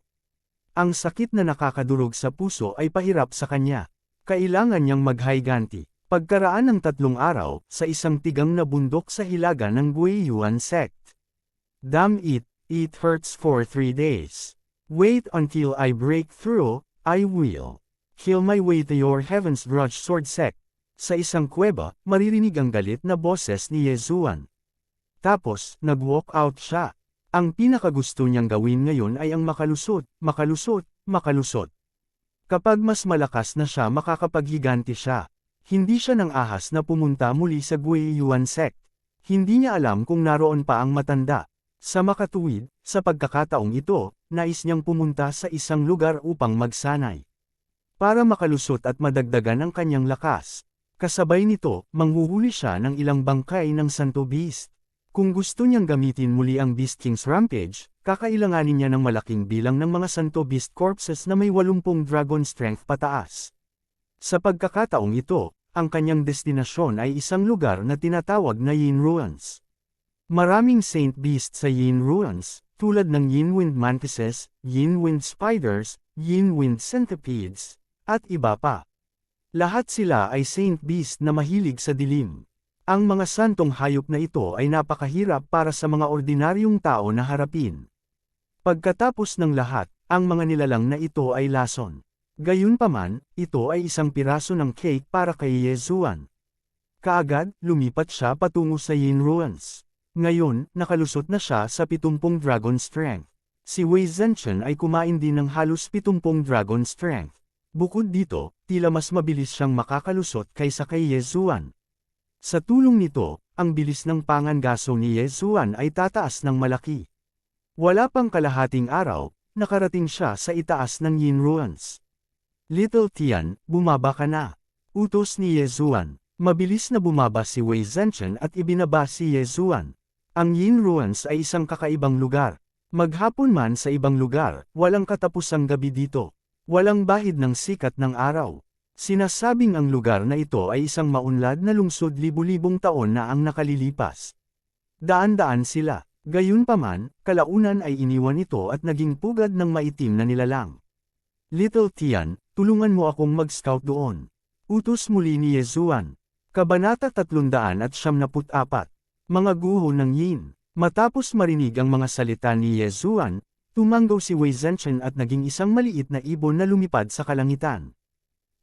Ang sakit na nakakadurog sa puso ay pahirap sa kanya. Kailangan niyang maghiganti. Pagkaraan ng 3 araw, sa isang tigang na bundok sa hilaga ng Guiyuan sect. Damn it, it hurts for 3 days. Wait until I break through, I will. Kill my way to your heaven's grudge sword sect. Sa isang kuweba, maririnig ang galit na boses ni Yezuan. Tapos, nag-walk out siya. Ang pinakagusto niyang gawin ngayon ay ang makalusot, makalusot, makalusot. Kapag mas malakas na siya makakapaghiganti siya. Hindi siya nang ahas na pumunta muli sa Guiyuan sect. Hindi niya alam kung naroon pa ang matanda. Sa makatuwid, sa pagkakataong ito, nais niyang pumunta sa isang lugar upang magsanay. Para makalusot at madagdagan ang kanyang lakas. Kasabay nito, manghuhuli siya ng ilang bangkay ng Santo Beast. Kung gusto niyang gamitin muli ang Beast King's Rampage, kakailanganin niya ng malaking bilang ng mga Santo Beast corpses na may 80 dragon strength pataas. Sa pagkakataong ito, ang kanyang destinasyon ay isang lugar na tinatawag na Yin Ruins. Maraming Saint Beast sa Yin Ruins, tulad ng Yin Wind Mantises, Yin Wind Spiders, Yin Wind Centipedes, at iba pa. Lahat sila ay Saint Beast na mahilig sa dilim. Ang mga santong hayop na ito ay napakahirap para sa mga ordinaryong tao na harapin. Pagkatapos ng lahat, ang mga nilalang na ito ay lason. Gayunpaman, ito ay isang piraso ng cake para kay Yezuan. Kaagad, lumipat siya patungo sa Yin Ruins. Ngayon, nakalusot na siya sa 70 dragon strength. Si Wei Zhenchen ay kumain din ng halos 70 dragon strength. Bukod dito, tila mas mabilis siyang makakalusot kaysa kay Yezuan. Sa tulong nito, ang bilis ng pangangaso ni Yezuan ay tataas ng malaki. Wala pang kalahating araw, nakarating siya sa itaas ng Yin Ruins. Little Tian, bumaba ka na. Utos ni Yezuan. Mabilis na bumaba si Wei Zhenchen at ibinaba si Yezuan. Ang Yin Ruins ay isang kakaibang lugar. Maghapon man sa ibang lugar, walang katapusang gabi dito. Walang bahid ng sikat ng araw. Sinasabing ang lugar na ito ay isang maunlad na lungsod libu-libong taon na ang nakalilipas. Daan-daan sila. Gayunpaman, kalaunan ay iniwan ito at naging pugad ng maitim na nilalang. Little Tian, tulungan mo akong mag-scout doon. Utos muli ni Yezuan. Kabanata 374. Mga guho ng Yin. Matapos marinig ang mga salita ni Yezuan, tumanggaw si Wei Zhenchen at naging isang maliit na ibon na lumipad sa kalangitan.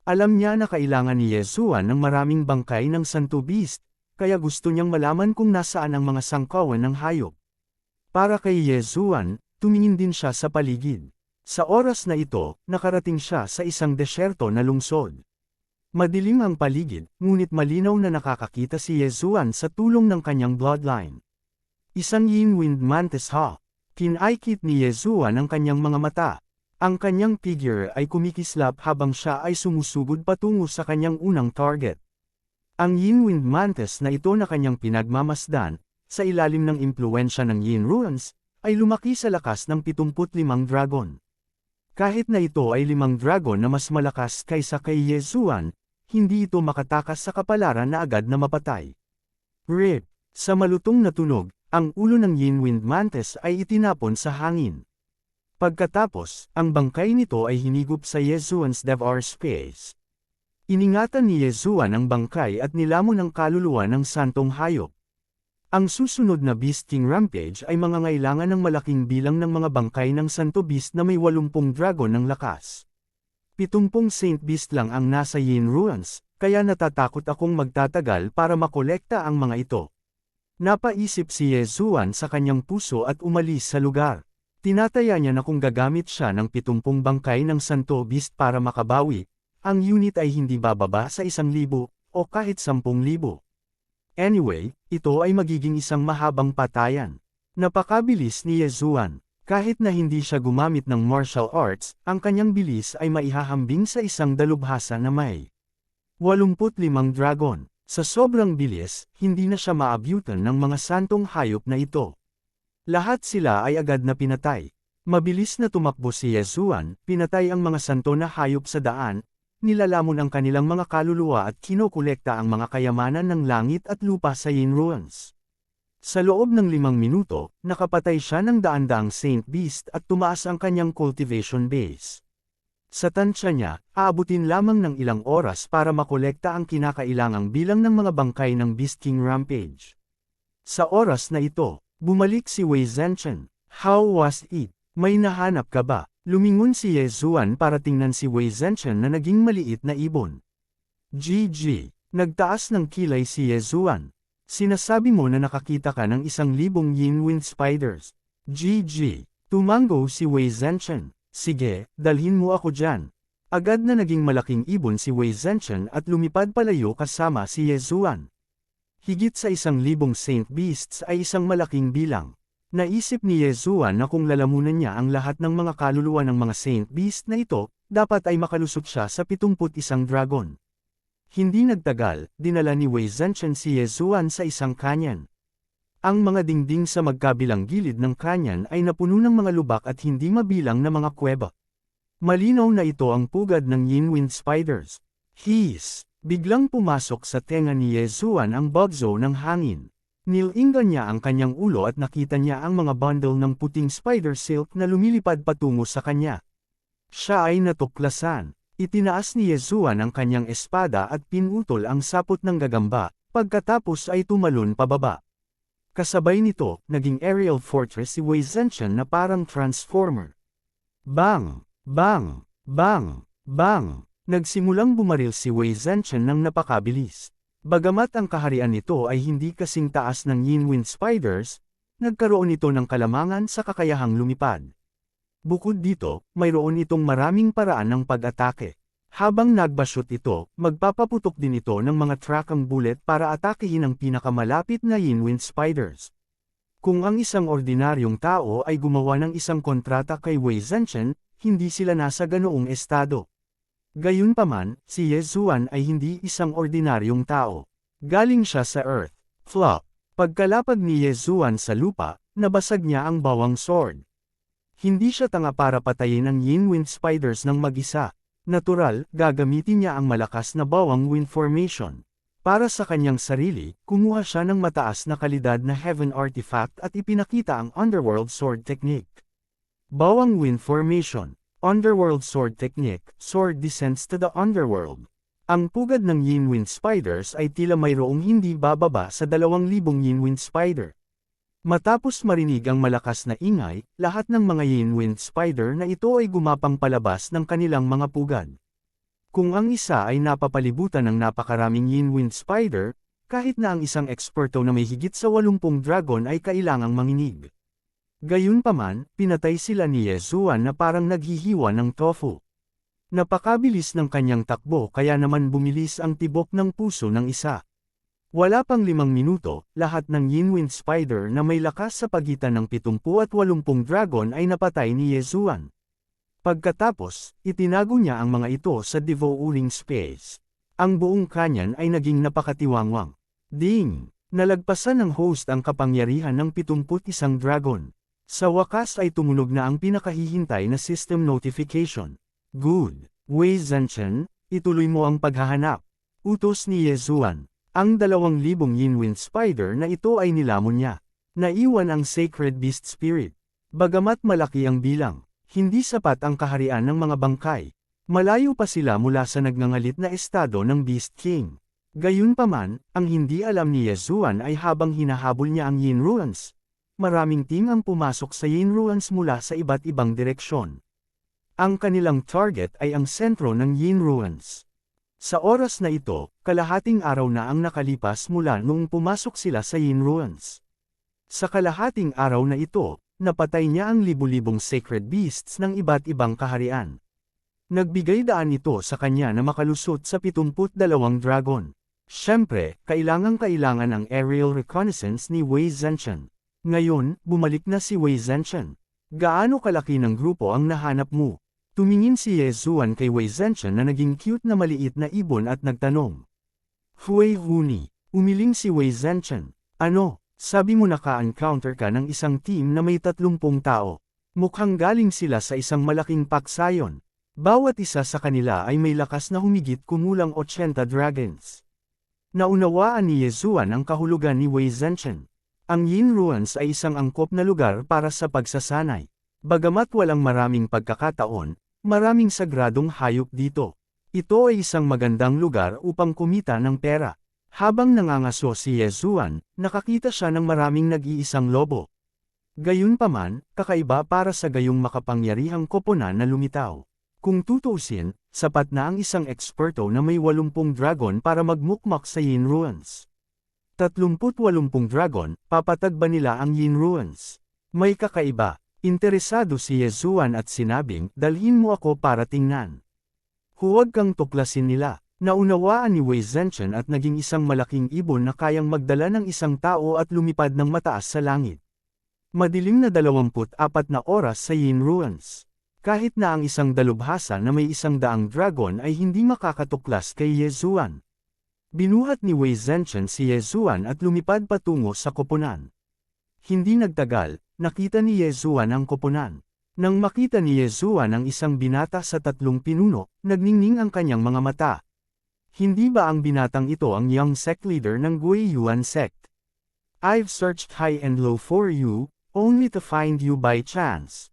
Alam niya na kailangan ni Yezuan ng maraming bangkay ng Santo Beast, kaya gusto niyang malaman kung nasaan ang mga sangkawan ng hayop. Para kay Yezuan, tumingin din siya sa paligid. Sa oras na ito, nakarating siya sa isang desyerto na lungsod. Madilim ang paligid, ngunit malinaw na nakakakita si Yezuan sa tulong ng kanyang bloodline. Isang Yin Wind Mantis ha. Kinaikit ni Yezuan ang kanyang mga mata. Ang kanyang figure ay kumikislap habang siya ay sumusugod patungo sa kanyang unang target. Ang Yin Wind Mantis na ito na kanyang pinagmamasdan, sa ilalim ng impluensya ng Yin Ruins, ay lumaki sa lakas ng 75 dragon. Kahit na ito ay 5 dragon na mas malakas kaysa kay Yezuan, hindi ito makatakas sa kapalaran na agad na mapatay. Rip! Sa malutong na tunog, ang ulo ng Yin Wind Mantis ay itinapon sa hangin. Pagkatapos, ang bangkay nito ay hinigop sa Yezuan's Devar Space. Iningatan ni Yezuan ang bangkay at nilamon ang kaluluwa ng santong hayop. Ang susunod na Beast King Rampage ay mangangailangan ng malaking bilang ng mga bangkay ng Santo Beast na may 80 dragon ng lakas. 70 Saint Beast lang ang nasa Yin Ruins, kaya natatakot akong magtatagal para makolekta ang mga ito. Napaisip si Yezuan sa kanyang puso at umalis sa lugar. Tinataya niya na kung gagamit siya ng 70 bangkay ng Santo Beast para makabawi, ang unit ay hindi bababa sa 1,000 o kahit 10,000. Anyway, ito ay magiging isang mahabang patayan. Napakabilis ni Yezuan. Kahit na hindi siya gumamit ng martial arts, ang kanyang bilis ay maihahambing sa isang dalubhasa na may 85 dragon. Sa sobrang bilis, hindi na siya maabyutan ng mga santong hayop na ito. Lahat sila ay agad na pinatay. Mabilis na tumakbo si Yezuan, pinatay ang mga santo na hayop sa daan, nilalamon ang kanilang mga kaluluwa at kinokolekta ang mga kayamanan ng langit at lupa sa Yin Ruins. Sa loob ng 5 minuto, nakapatay siya ng daan-daang Saint Beast at tumaas ang kanyang cultivation base. Sa tansya niya, aabutin lamang ng ilang oras para makolekta ang kinakailangang bilang ng mga bangkay ng Beast King Rampage. Sa oras na ito, bumalik si Wei Zhenchen. How was it? May nahanap ka ba? Lumingon si Yezuan para tingnan si Wei Zhenchen na naging maliit na ibon. GG. Nagtaas ng kilay si Yezuan. Sinasabi mo na nakakita ka ng 1,000 Yin Wind Spiders. GG. Tumango si Wei Zhenchen. Sige, dalhin mo ako dyan. Agad na naging malaking ibon si Wei Zhenchen at lumipad palayo kasama si Yezuan. Higit sa 1,000 Saint Beasts ay isang malaking bilang. Naisip ni Yezuan na kung lalamunan niya ang lahat ng mga kaluluwa ng mga Saint Beast na ito, dapat ay makalusot siya sa 71 dragon. Hindi nagtagal, dinala ni Wei Zhenchen si Yezuan sa isang canyon. Ang mga dingding sa magkabilang gilid ng canyon ay napuno ng mga lubak at hindi mabilang na mga kuweba. Malinaw na ito ang pugad ng Yin Wind Spiders. Hiss! Biglang pumasok sa tenga ni Yezuan ang bugzo ng hangin. Nilinggan niya ang kanyang ulo at nakita niya ang mga bundle ng puting spider silk na lumilipad patungo sa kanya. Siya ay natuklasan. Itinaas ni Yezuan ang kanyang espada at pinutol ang sapot ng gagamba, pagkatapos ay tumalon pababa. Kasabay nito, naging aerial fortress si Wei Zhenchen na parang transformer. Bang! Bang! Bang! Bang! Nagsimulang bumaril si Wei Zhenchen ng napakabilis. Bagamat ang kaharian nito ay hindi kasing taas ng Yin Wind Spiders, nagkaroon ito ng kalamangan sa kakayahang lumipad. Bukod dito, mayroon itong maraming paraan ng pag-atake. Habang nagbashoot ito, magpapaputok din ito ng mga trackang bullet para atakehin ang pinakamalapit na Yin Wind Spiders. Kung ang isang ordinaryong tao ay gumawa ng isang kontrata kay Wei Zhenchen, hindi sila nasa ganoong estado. Gayunpaman, si Yezuan ay hindi isang ordinaryong tao. Galing siya sa Earth. Flop. Pagkalapag ni Yezuan sa lupa, nabasag niya ang bawang sword. Hindi siya tanga para patayin ang Yin Wind Spiders ng mag-isa. Natural, gagamitin niya ang malakas na bawang wind formation. Para sa kanyang sarili, kumuha siya ng mataas na kalidad na Heaven Artifact at ipinakita ang Underworld Sword Technique. Bawang wind formation. Underworld Sword Technique, sword descends to the underworld. Ang pugad ng Yin Wind Spiders ay tila mayroong hindi bababa sa 2,000 Yin Wind Spider. Matapos marinig ang malakas na ingay, lahat ng mga Yin Wind Spider na ito ay gumapang palabas ng kanilang mga pugad. Kung ang isa ay napapalibutan ng napakaraming Yin Wind Spider, kahit na ang isang eksperto na may higit sa 80 dragon ay kailangang manginig. Gayunpaman, pinatay sila ni Yezuan na parang naghihiwa ng tofu. Napakabilis ng kanyang takbo kaya naman bumilis ang tibok ng puso ng isa. Wala pang 5 minuto, lahat ng Yin Wind Spider na may lakas sa pagitan ng 70 at 80 dragon ay napatay ni Yezuan. Pagkatapos, itinago niya ang mga ito sa devouring space. Ang buong canyon ay naging napakatiwangwang. Ding! Nalagpasan ng host ang kapangyarihan ng 71 dragon. Sa wakas ay tumunog na ang pinakahihintay na system notification. Good. Wei Zhenchen, ituloy mo ang paghahanap. Utos ni Yezuan. Ang 2,000 Yin Wind Spider na ito ay nilamon niya. Naiwan ang Sacred Beast Spirit. Bagamat malaki ang bilang, hindi sapat ang kaharian ng mga bangkay. Malayo pa sila mula sa nagngangalit na estado ng Beast King. Gayunpaman, ang hindi alam ni Yezuan ay habang hinahabol niya ang Yin Ruins, maraming team ang pumasok sa Yin Ruins mula sa iba't ibang direksyon. Ang kanilang target ay ang sentro ng Yin Ruins. Sa oras na ito, kalahating araw na ang nakalipas mula noong pumasok sila sa Yin Ruins. Sa kalahating araw na ito, napatay niya ang libu-libong sacred beasts ng iba't ibang kaharian. Nagbigay daan ito sa kanya na makalusot sa 72 dragon. Siyempre, kailangan ang aerial reconnaissance ni Wei Zhenchen. Ngayon, bumalik na si Wei Zhenchen. Gaano kalaki ng grupo ang nahanap mo? Tumingin si Ye Zuan kay Wei Zhenchen na naging cute na maliit na ibon at nagtanong. Hui Huni, umiling si Wei Zhenchen. Ano, sabi mo naka-encounter ka ng isang team na may 30 tao. Mukhang galing sila sa isang malaking paksayon. Bawat isa sa kanila ay may lakas na humigit kumulang 80 dragons. Naunawaan ni Ye Zuan ang kahulugan ni Wei Zhenchen. Ang Yin Ruins ay isang angkop na lugar para sa pagsasanay. Bagamat walang maraming pagkakataon, maraming sagradong hayop dito. Ito ay isang magandang lugar upang kumita ng pera. Habang nangangaso si Ye Zuan, nakakita siya ng maraming nag-iisang lobo. Gayunpaman, kakaiba para sa gayong makapangyarihang koponan na lumitaw. Kung tutuusin, sapat na ang isang eksperto na may 80 dragon para magmukmak sa Yin Ruins. 30-80 dragon, papatag ba nila ang Yin Ruins? May kakaiba. Interesado si Ye Zuan at sinabing, dalhin mo ako para tingnan. Huwag kang tuklasin nila. Naunawaan ni Wei Zhenchen at naging isang malaking ibon na kayang magdala ng isang tao at lumipad ng mataas sa langit. Madilim na 24 na oras sa Yin Ruins. Kahit na ang isang dalubhasa na may 100 dragon ay hindi makakatuklas kay Ye Zuan. Binuhat ni Wei Zhenchen si Ye Zuan at lumipad patungo sa koponan. Hindi nagtagal, nakita ni Ye Zuan ang koponan. Nang makita ni Ye Zuan ang isang binata sa 3 pinuno, nagningning ang kanyang mga mata. Hindi ba ang binatang ito ang young sect leader ng Gui Yuan sect? I've searched high and low for you, only to find you by chance.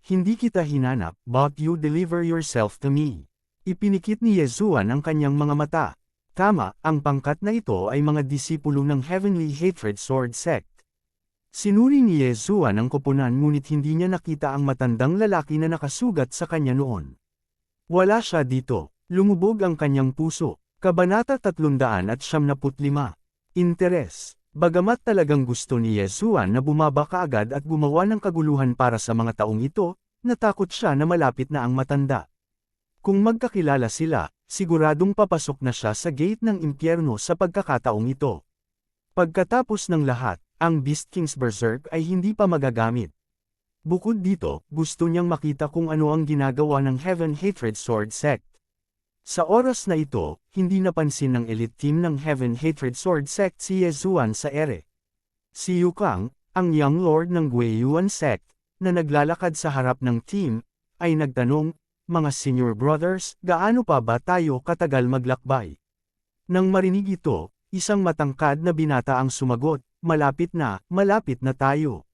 Hindi kita hinanap, but you deliver yourself to me. Ipinikit ni Ye Zuan ang kanyang mga mata. Tama, ang pangkat na ito ay mga disipulo ng Heavenly Hatred Sword Sect. Sinuri ni Ye Zuan ang koponan ngunit hindi niya nakita ang matandang lalaki na nakasugat sa kanya noon. Wala siya dito. Lumubog ang kanyang puso. Kabanata 375. Interes. Bagamat talagang gusto ni Ye Zuan na bumaba kaagad at gumawa ng kaguluhan para sa mga taong ito, natakot siya na malapit na ang matanda. Kung magkakilala sila, siguradong papasok na siya sa gate ng impyerno sa pagkakataong ito. Pagkatapos ng lahat, ang Beast King's Berserk ay hindi pa magagamit. Bukod dito, gusto niyang makita kung ano ang ginagawa ng Heaven Hatred Sword Sect. Sa oras na ito, hindi napansin ng elite team ng Heaven Hatred Sword Sect si Ye Zuan sa ere. Si Yu Kang, ang young lord ng Gui Yuan sect, na naglalakad sa harap ng team, ay nagtanong, mga senior brothers, gaano pa ba tayo katagal maglakbay? Nang marinig ito, isang matangkad na binata ang sumagot, malapit na tayo.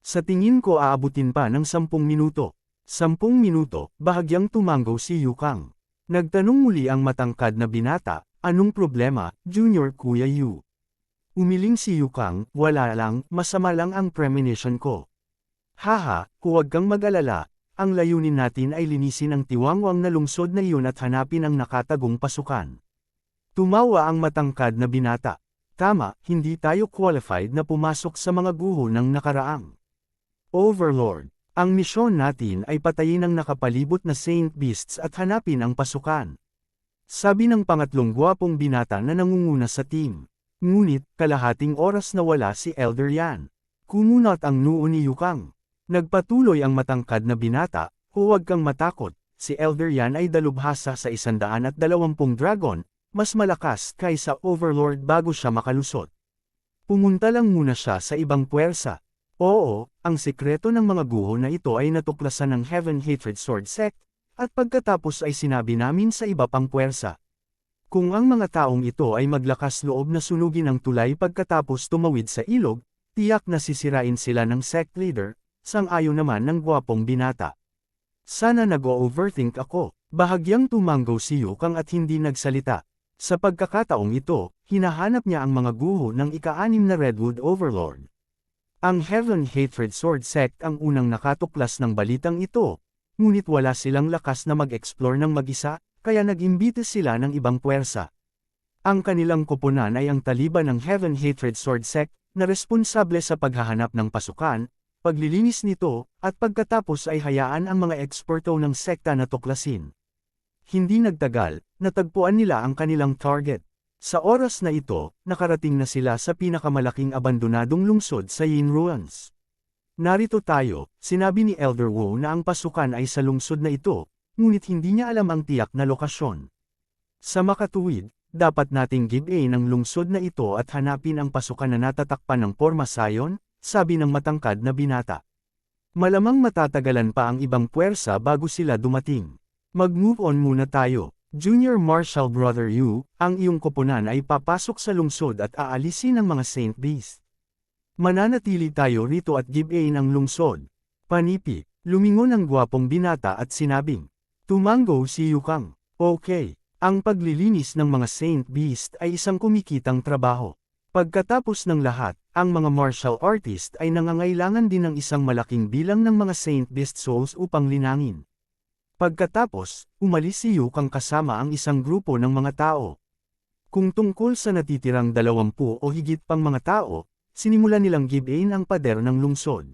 Sa tingin ko aabutin pa ng 10 minuto. 10 minuto, bahagyang tumango si Yu Kang. Nagtanong muli ang matangkad na binata, anong problema, Junior Kuya Yu? Umiling si Yu Kang, wala lang, masama lang ang premonition ko. Haha, huwag kang mag-alala, ang layunin natin ay linisin ang tiwangwang na lungsod na iyon at hanapin ang nakatagong pasukan. Tumawa ang matangkad na binata. Tama, hindi tayo qualified na pumasok sa mga guho ng nakaraang. Overlord, ang misyon natin ay patayin ang nakapalibot na Saint Beasts at hanapin ang pasukan. Sabi ng pangatlong gwapong binata na nangunguna sa team. Ngunit, kalahating oras na wala si Elder Yan. Kumunat ang noo ni Yu Kang. Nagpatuloy ang matangkad na binata, huwag kang matakot, si Elder Yan ay dalubhasa sa 120 dragon, mas malakas kaysa Overlord bago siya makalusot. Pumunta lang muna siya sa ibang puwersa. Oo, ang sikreto ng mga guho na ito ay natuklasan ng Heaven Hatred Sword Sect, at pagkatapos ay sinabi namin sa iba pang puwersa. Kung ang mga taong ito ay maglakas loob na sunugin ang tulay pagkatapos tumawid sa ilog, tiyak na sisirain sila ng sect leader, sang-ayon naman ng gwapong binata. Sana nag-o-overthink ako, bahagyang tumanggo si Yu Kang at hindi nagsalita. Sa pagkakataong ito, hinahanap niya ang mga guho ng ika-6 na Redwood Overlord. Ang Heaven Hatred Sword Sect ang unang nakatuklas ng balitang ito, ngunit wala silang lakas na mag-explore ng mag-isa, kaya nag-imbita sila ng ibang puwersa. Ang kanilang koponan ay ang taliban ng Heaven Hatred Sword Sect, na responsable sa paghahanap ng pasukan, paglilinis nito, at pagkatapos ay hayaan ang mga eksperto ng sekta na tuklasin. Hindi nagtagal, natagpuan nila ang kanilang target. Sa oras na ito, nakarating na sila sa pinakamalaking abandonadong lungsod sa Yin Ruins. Narito tayo, sinabi ni Elder Wu na ang pasukan ay sa lungsod na ito, ngunit hindi niya alam ang tiyak na lokasyon. Sa makatuwid, dapat nating gibain ang lungsod na ito at hanapin ang pasukan na natatakpan ng Porma Sion, sabi ng matangkad na binata. Malamang matatagalan pa ang ibang puwersa bago sila dumating. Mag-move on muna tayo. Junior Marshal Brother Yu, ang iyong koponan ay papasok sa lungsod at aalisin ang mga Saint Beast. Mananatili tayo rito at gibain ang lungsod. Panipi, lumingon ang gwapong binata at sinabing. Tumango si Yukang. Okay, ang paglilinis ng mga Saint Beast ay isang kumikitang trabaho. Pagkatapos ng lahat, ang mga martial artist ay nangangailangan din ng isang malaking bilang ng mga Saint Beast Souls upang linangin. Pagkatapos, umalis si Yukang kasama ang isang grupo ng mga tao. Kung tungkol sa natitirang 20 o higit pang mga tao, sinimulan nilang gibain ang pader ng lungsod.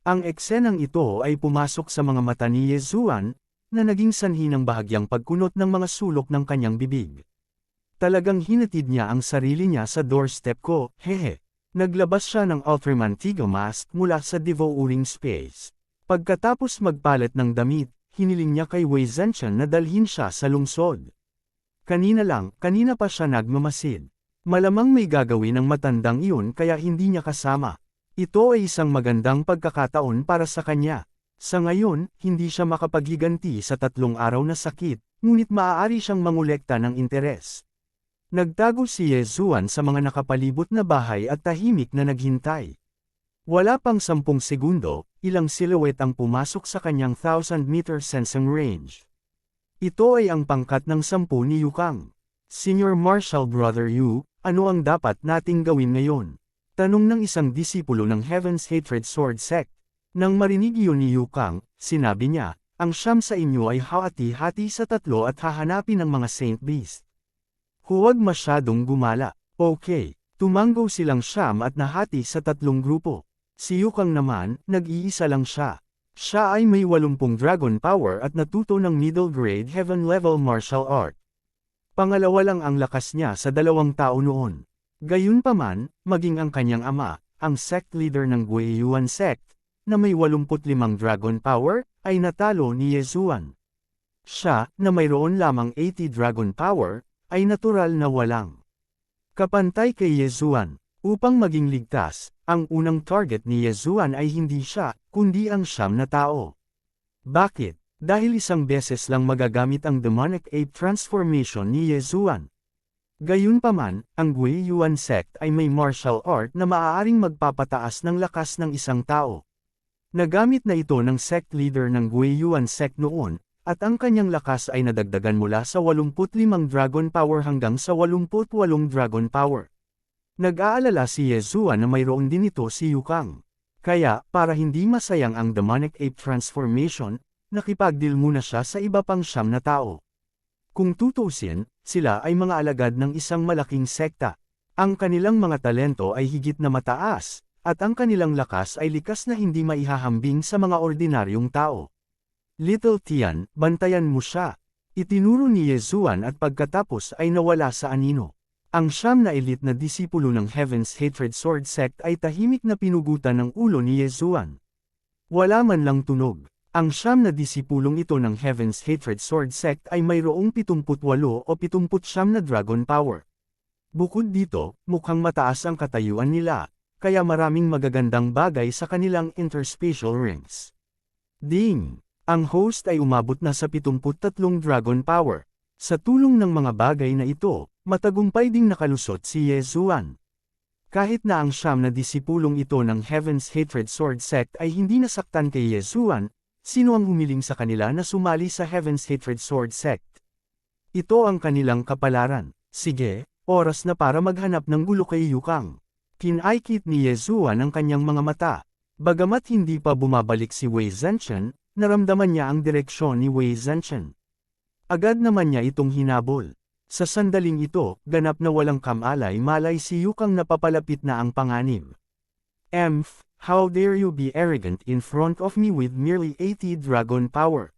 Ang eksenang ito ay pumasok sa mga mata ni Yezuan, na naging sanhi ng bahagyang pagkunot ng mga sulok ng kanyang bibig. Talagang hinatid niya ang sarili niya sa doorstep ko, hehe. Naglabas siya ng Ultraman Tiga Mask mula sa devouring space. Pagkatapos magpalit ng damit, hiniling niya kay Wei Zhenchen na dalhin siya sa lungsod. Kanina pa siya nagmamasid. Malamang may gagawin ang matandang iyon kaya hindi niya kasama. Ito ay isang magandang pagkakataon para sa kanya. Sa ngayon, hindi siya makapaghiganti sa 3 araw na sakit, ngunit maaari siyang mangolekta ng interes. Nagtago si Yezuan sa mga nakapalibot na bahay at tahimik na naghintay. Wala pang 10 segundo, ilang silhouette ang pumasok sa kanyang 1,000-meter sensing range. Ito ay ang pangkat ng 10 ni Yukang. Senior Marshal Brother Yu, ano ang dapat nating gawin ngayon? Tanong ng isang disipulo ng Heaven's Hatred Sword Sect. Nang marinig iyon ni Yukang, sinabi niya, ang siyam sa inyo ay hati-hati sa 3 at hahanapin ang mga Saint Beast. Huwag masyadong gumala. Okay, tumango silang siyam at nahati sa 3 grupo. Si Yukang naman, nag-iisa lang siya. Siya ay may 80 dragon power at natuto ng middle grade heaven level martial art. Pangalawa lang ang lakas niya sa 2 tao noon. Gayunpaman, maging ang kanyang ama, ang sect leader ng Guiyuan sect, na may 85 dragon power, ay natalo ni Yezuan. Siya, na mayroon lamang 80 dragon power, ay natural na walang kapantay kay Yezuan. Upang maging ligtas, ang unang target ni Yezuan ay hindi siya, kundi ang siyam na tao. Bakit? Dahil isang beses lang magagamit ang demonic ape transformation ni Yezuan. Gayunpaman, ang Guiyuan sect ay may martial art na maaaring magpapataas ng lakas ng isang tao. Nagamit na ito ng sect leader ng Guiyuan sect noon, at ang kanyang lakas ay nadagdagan mula sa 85 dragon power hanggang sa 88 dragon power. Nag-aalala si Yezuan na mayroon din ito si Yukang. Kaya, para hindi masayang ang demonic ape transformation, nakipagdeal muna siya sa iba pang siyam na tao. Kung tutusin, sila ay mga alagad ng isang malaking sekta. Ang kanilang mga talento ay higit na mataas, at ang kanilang lakas ay likas na hindi maihahambing sa mga ordinaryong tao. Little Tian, bantayan mo siya. Itinuro ni Yezuan at pagkatapos ay nawala sa anino. Ang siyam na elite na disipulo ng Heaven's Hatred Sword Sect ay tahimik na pinugutan ng ulo ni Yezuan. Wala man lang tunog. Ang siyam na disipulong ito ng Heaven's Hatred Sword Sect ay mayroong 78 o 79 na dragon power. Bukod dito, mukhang mataas ang katayuan nila, kaya maraming magagandang bagay sa kanilang interspatial rings. Ding! Ang host ay umabot na sa 73 dragon power. Sa tulong ng mga bagay na ito, matagumpay ding nakalusot si Yezuan. Kahit na ang siyam na disipulong ito ng Heaven's Hatred Sword Sect ay hindi nasaktan kay Yezuan, sino ang humiling sa kanila na sumali sa Heaven's Hatred Sword Sect? Ito ang kanilang kapalaran. Sige, oras na para maghanap ng gulo kay Yukang. Kinaikit ni Yezuan ang kanyang mga mata. Bagamat hindi pa bumabalik si Wei Zhenchen, naramdaman niya ang direksyon ni Wei Zhenchen. Agad naman niya itong hinabol. Sa sandaling ito, ganap na walang kamalay-malay si Yukang napapalapit na ang panganib. Emph, how dare you be arrogant in front of me with merely 80 dragon power?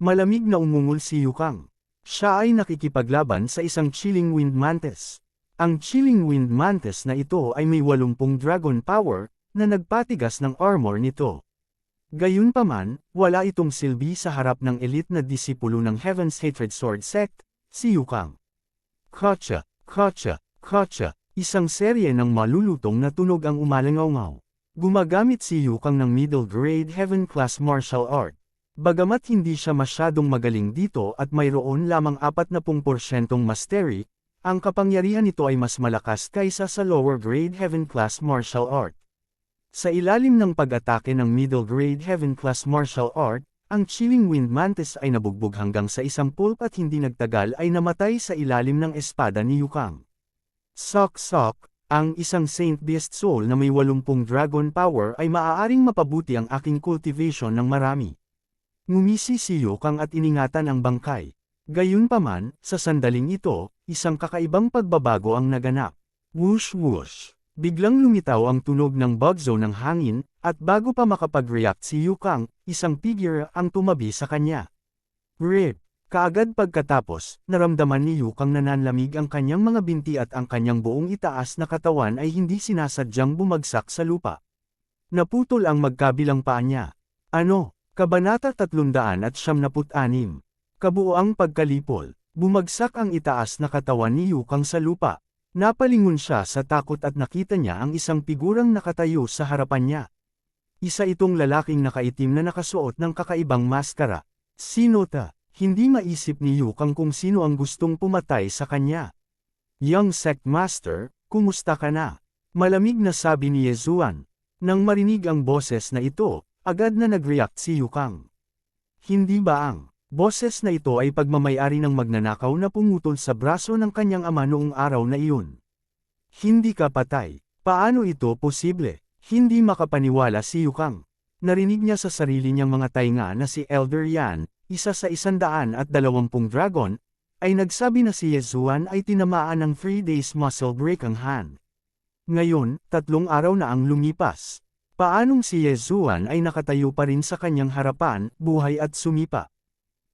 Malamig na umungol si Yukang. Siya ay nakikipaglaban sa isang Chilling Wind Mantis. Ang Chilling Wind Mantis na ito ay may 80 dragon power, na nagpatigas ng armor nito. Gayunpaman, wala itong silbi sa harap ng elite na disipulo ng Heaven's Hatred Sword Sect, si Yukang. Kotcha, kotcha, kotcha, isang serye ng malulutong na tunog ang umalangaw-ngaw. Gumagamit si Yukang ng middle grade heaven class martial art. Bagamat hindi siya masyadong magaling dito at mayroon lamang 40% mastery, ang kapangyarihan nito ay mas malakas kaysa sa lower grade heaven class martial art. Sa ilalim ng pag-atake ng middle grade heaven class martial art, ang Chilling Wind Mantis ay nabugbog hanggang sa isang pulp at hindi nagtagal ay namatay sa ilalim ng espada ni Yukang. Sok-sok, ang isang Saint Beast Soul na may 80 dragon power ay maaaring mapabuti ang aking cultivation ng marami. Ngumisi si Yukang at iningatan ang bangkay. Gayunpaman, sa sandaling ito, isang kakaibang pagbabago ang naganap. Whoosh whoosh. Biglang lumitaw ang tunog ng bugzo ng hangin, at bago pa makapag-react si Yukang, isang figure ang tumabi sa kanya. Rip! Kaagad pagkatapos, naramdaman ni Yukang na nanlamig ang kanyang mga binti at ang kanyang buong itaas na katawan ay hindi sinasadyang bumagsak sa lupa. Naputol ang magkabilang paa niya. Ano? Kabanata 376. Kabuoang pagkalipol. Bumagsak ang itaas na katawan ni Yukang sa lupa. Napalingon siya sa takot at nakita niya ang isang figurang nakatayo sa harapan niya. Isa itong lalaking nakaitim na nakasuot ng kakaibang maskara. Sino ta? Hindi maisip ni Yukang kung sino ang gustong pumatay sa kanya. Young Sect Master, kumusta ka na? Malamig na sabi ni Yezuan. Nang marinig ang boses na ito, agad na nag-react si Yukang. Hindi ba ang boses na ito ay pagmamayari ng magnanakaw na pumutol sa braso ng kanyang ama noong araw na iyon? Hindi ka patay. Paano ito posible? Hindi makapaniwala si Yukang. Narinig niya sa sarili niyang mga tainga na si Elder Yan, isa sa 120 dragon, ay nagsabi na si Yezuan ay tinamaan ng 3 days muscle break ang hand. Ngayon, 3 araw na ang lumipas. Paanong si Yezuan ay nakatayo pa rin sa kanyang harapan, buhay at sumipa?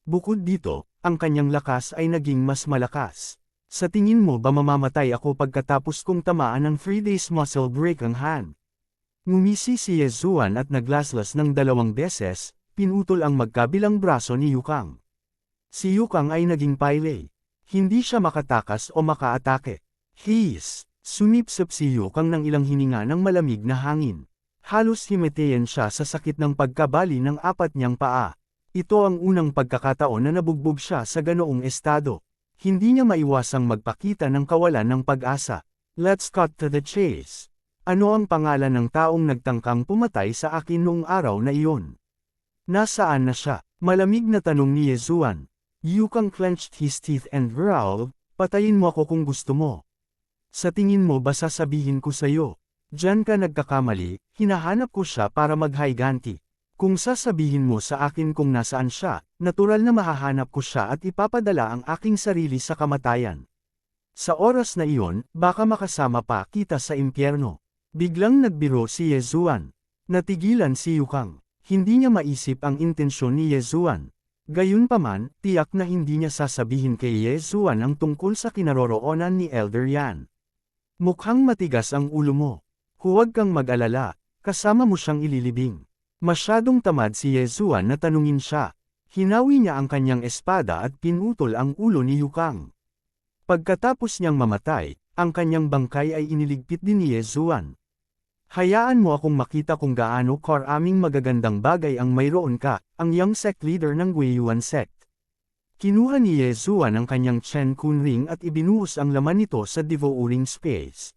Bukod dito, ang kanyang lakas ay naging mas malakas. Sa tingin mo ba mamamatay ako pagkatapos kong tamaan ng 3 days muscle break ang hand? Ngumisi si Yezuan at naglaslas ng 2 beses, pinutol ang magkabilang braso ni Yukang. Si Yukang ay naging pile. Hindi siya makatakas o makaatake. Hiss! Sumipsip si Yukang ng ilang hininga ng malamig na hangin. Halos himatayan siya sa sakit ng pagkabali ng 4 niyang paa. Ito ang unang pagkakataon na nabugbog siya sa ganoong estado. Hindi niya maiwasang magpakita ng kawalan ng pag-asa. Let's cut to the chase. Ano ang pangalan ng taong nagtangkang pumatay sa akin noong araw na iyon? Nasaan na siya? Malamig na tanong ni Yezuan. Yukang clenched his teeth and growled, patayin mo ako kung gusto mo. Sa tingin mo ba sasabihin ko sa'yo? Diyan ka nagkakamali, hinahanap ko siya para maghiganti. Kung sasabihin mo sa akin kung nasaan siya, natural na mahahanap ko siya at ipapadala ang aking sarili sa kamatayan. Sa oras na iyon, baka makasama pa kita sa impyerno. Biglang nagbiro si Yezuan. Natigilan si Yukang. Hindi niya maisip ang intensyon ni Yezuan. Gayunpaman, tiyak na hindi niya sasabihin kay Yezuan ang tungkol sa kinaroroonan ni Elder Yan. Mukhang matigas ang ulo mo. Huwag kang mag-alala, kasama mo siyang ililibing. Masyadong tamad si Yezuan na tanungin siya. Hinawi niya ang kanyang espada at pinutol ang ulo ni Yukang. Pagkatapos niyang mamatay, ang kanyang bangkay ay iniligpit din ni Yezuan. Hayaan mo akong makita kung gaano karaming magagandang bagay ang mayroon ka, ang young sect leader ng Guiyuan sect. Kinuha ni Yezuan ang kanyang Chen Kun ring at ibinuhos ang laman nito sa devouring space.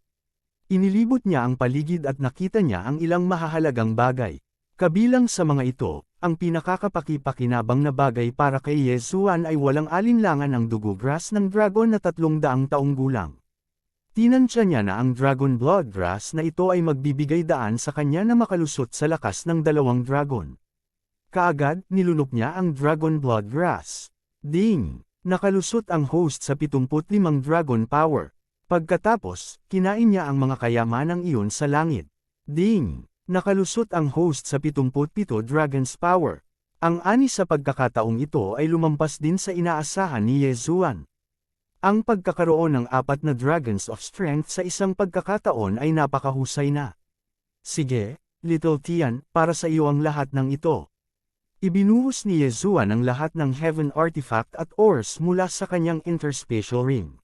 Inilibot niya ang paligid at nakita niya ang ilang mahahalagang bagay. Kabilang sa mga ito, ang pinakakapaki-pakinabang na bagay para kay Yezuan ay walang alinlangan ang dugo grass ng dragon na 300 taong gulang. Tinansya niya na ang dragon blood grass na ito ay magbibigay daan sa kanya na makalusot sa lakas ng 2 dragon. Kaagad, nilunok niya ang dragon blood grass. Ding! Nakalusot ang host sa 75 dragon power. Pagkatapos, kinain niya ang mga kayamanang iyon sa langit. Ding! Nakalusot ang host sa 77 dragon's power. Ang ani sa pagkakataong ito ay lumampas din sa inaasahan ni Yezuan. Ang pagkakaroon ng 4 na Dragons of Strength sa isang pagkakataon ay napakahusay na. Sige, Little Tian, para sa iyo ang lahat ng ito. Ibinuhos ni Yezuan ang lahat ng Heaven Artifact at Ores mula sa kanyang Interspatial Ring.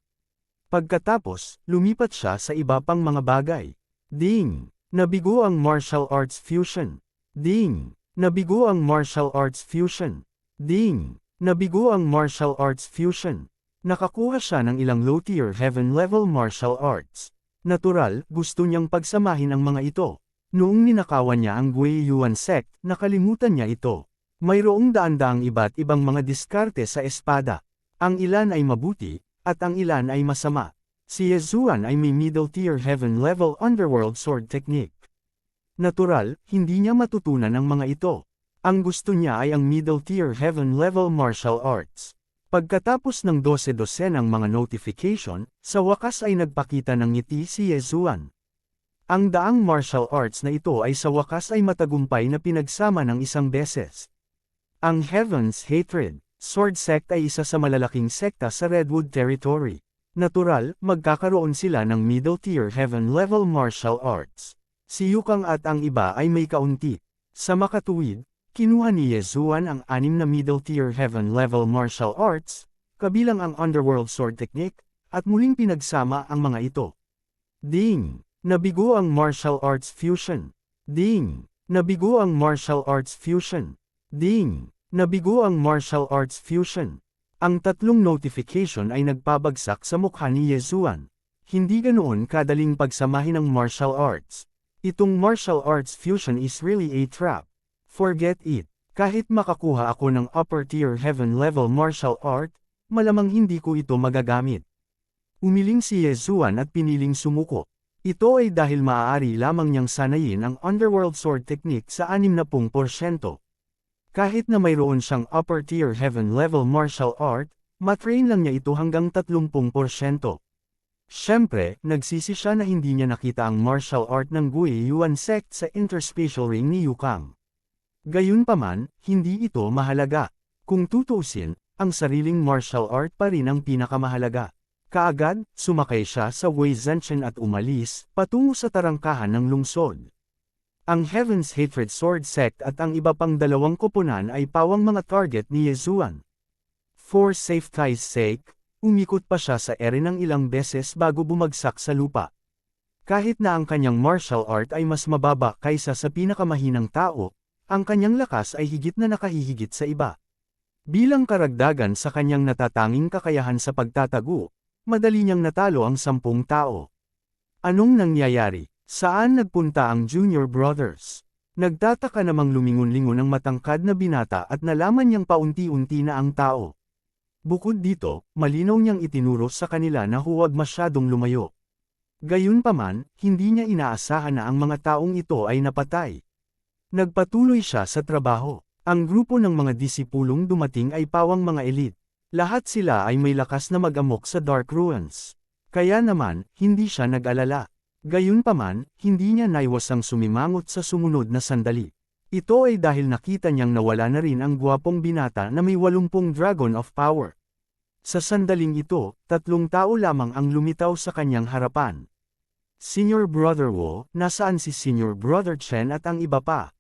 Pagkatapos, lumipat siya sa iba pang mga bagay. Ding! Nabigo ang Martial Arts Fusion. Ding! Nabigo ang Martial Arts Fusion. Ding! Nabigo ang Martial Arts Fusion. Nakakuha siya ng ilang low-tier heaven-level martial arts. Natural, gusto niyang pagsamahin ang mga ito. Noong ninakawan niya ang Gui Yuan sect, nakalimutan niya ito. Mayroong daan-daang iba't ibang mga diskarte sa espada. Ang ilan ay mabuti, at ang ilan ay masama. Si Yezuan ay may middle-tier heaven-level underworld sword technique. Natural, hindi niya matutunan ang mga ito. Ang gusto niya ay ang middle-tier heaven-level martial arts. Pagkatapos ng 12 ng mga notification, sa wakas ay nagpakita ng ngiti si Yezuan. Ang daang martial arts na ito ay sa wakas ay matagumpay na pinagsama ng isang beses. Ang Heaven's Hatred Sword Sect ay isa sa malalaking sekta sa Redwood Territory. Natural, magkakaroon sila ng middle-tier heaven-level martial arts. Si Yukang at ang iba ay may kaunti. Sa makatuwid, kinuha ni Yezuan ang 6 na middle-tier heaven-level martial arts, kabilang ang underworld sword technique, at muling pinagsama ang mga ito. Ding! Nabigo ang martial arts fusion. Ding! Nabigo ang martial arts fusion. Ding! Nabigo ang martial arts fusion. Ang tatlong notification ay nagpabagsak sa mukha ni Yezuan. Hindi ganoon kadaling pagsamahin ang martial arts. Itong martial arts fusion is really a trap. Forget it. Kahit makakuha ako ng upper-tier heaven-level martial art, malamang hindi ko ito magagamit. Umiling si Yezuan at piniling sumuko. Ito ay dahil maaari lamang niyang sanayin ang underworld sword technique sa 60%. Kahit na mayroon siyang upper-tier heaven-level martial art, matrain lang niya ito hanggang 30%. Siyempre, nagsisi siya na hindi niya nakita ang martial art ng Gui Yuan sect sa interspatial ring ni Yukang. Gayunpaman, hindi ito mahalaga. Kung tutuusin, ang sariling martial art pa rin ang pinakamahalaga. Kaagad, sumakay siya sa Wei Zenshin at umalis, patungo sa tarangkahan ng lungsod. Ang Heaven's Hatred Sword Sect at ang iba pang dalawang koponan ay pawang mga target ni Yezuan. For safety's sake, umikot pa siya sa ere ng ilang beses bago bumagsak sa lupa. Kahit na ang kanyang martial art ay mas mababa kaysa sa pinakamahinang tao, ang kanyang lakas ay higit na nakahihigit sa iba. Bilang karagdagan sa kanyang natatanging kakayahan sa pagtatago, madali niyang natalo ang 10 tao. Anong nangyayari? Saan nagpunta ang Junior Brothers? Nagtataka namang lumingon-lingon ang matangkad na binata at nalaman niyang paunti-unti na ang tao. Bukod dito, malinaw niyang itinuro sa kanila na huwag masyadong lumayo. Gayunpaman, hindi niya inaasahan na ang mga taong ito ay napatay. Nagpatuloy siya sa trabaho. Ang grupo ng mga disipulong dumating ay pawang mga elite. Lahat sila ay may lakas na mag-amok sa Dark Ruins. Kaya naman, hindi siya nag-alala. Gayunpaman, hindi niya naiwasang sumimangot sa sumunod na sandali. Ito ay dahil nakita niyang nawala na rin ang gwapong binata na may 80 Dragon of Power. Sa sandaling ito, 3 tao lamang ang lumitaw sa kanyang harapan. Senior Brother Wu, nasaan si Senior Brother Chen at ang iba pa?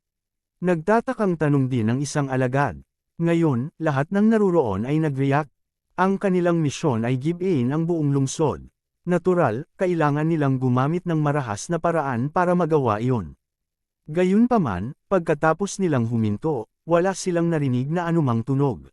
Nagtatakang tanong din ng isang alagad. Ngayon, lahat ng naruroon ay nag-react. Ang kanilang misyon ay give-in ang buong lungsod. Natural, kailangan nilang gumamit ng marahas na paraan para magawa iyon. Gayunpaman, pagkatapos nilang huminto, wala silang narinig na anumang tunog.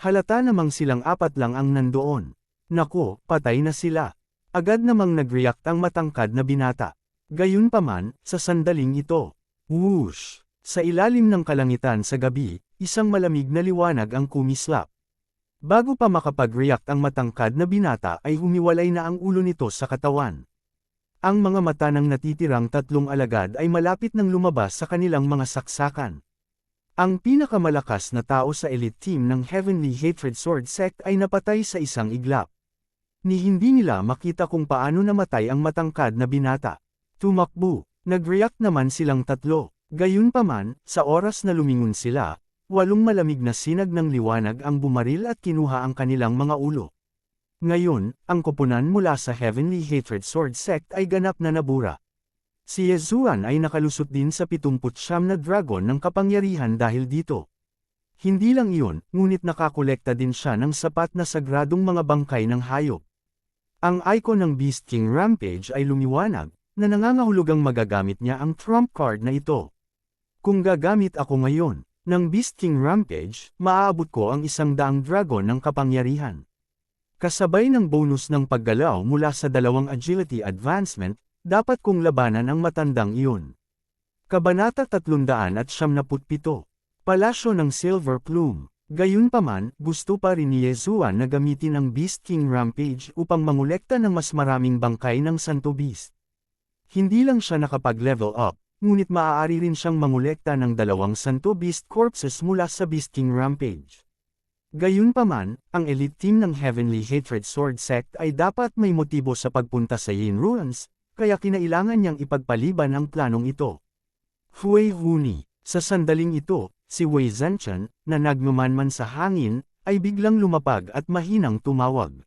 Halata namang silang 4 lang ang nandoon. Nako, patay na sila. Agad namang nag-react ang matangkad na binata. Gayunpaman, sa sandaling ito, whoosh! Sa ilalim ng kalangitan sa gabi, isang malamig na liwanag ang kumislap. Bago pa makapag-react ang matangkad na binata ay humiwalay na ang ulo nito sa katawan. Ang mga mata ng natitirang 3 alagad ay malapit nang lumabas sa kanilang mga saksakan. Ang pinakamalakas na tao sa elite team ng Heavenly Hatred Sword Sect ay napatay sa isang iglap. Ni hindi nila makita kung paano namatay ang matangkad na binata. Tumakbo, nag-react naman silang 3. Gayunpaman, sa oras na lumingon sila, walong malamig na sinag ng liwanag ang bumaril at kinuha ang kanilang mga ulo. Ngayon, ang koponan mula sa Heavenly Hatred Sword Sect ay ganap na nabura. Si Yezuan ay nakalusot din sa 79 na dragon ng kapangyarihan dahil dito. Hindi lang iyon, ngunit nakakolekta din siya ng sapat na sagradong mga bangkay ng hayop. Ang icon ng Beast King Rampage ay lumiwanag, na nangangahulugang magagamit niya ang trump card na ito. Kung gagamit ako ngayon, ng Beast King Rampage, maaabot ko ang 100 dragon ng kapangyarihan. Kasabay ng bonus ng paggalaw mula sa 2 agility advancement, dapat kong labanan ang matandang iyon. Kabanata 377. Palasyo ng Silver Plume. Gayunpaman, gusto pa rin ni Yezuan na gamitin ang Beast King Rampage upang mangolekta ng mas maraming bangkay ng Santo Beast. Hindi lang siya nakapag-level up, ngunit maaari rin siyang mangolekta ng 2 Santo Beast corpses mula sa Beast King Rampage. Gayunpaman, ang elite team ng Heavenly Hatred Sword Sect ay dapat may motibo sa pagpunta sa Yin Ruins, kaya kinailangan niyang ipagpaliban ang planong ito. Hui Huni. Sa sandaling ito, si Wei Zhenchen, na nagmamanman sa hangin, ay biglang lumapag at mahinang tumawag.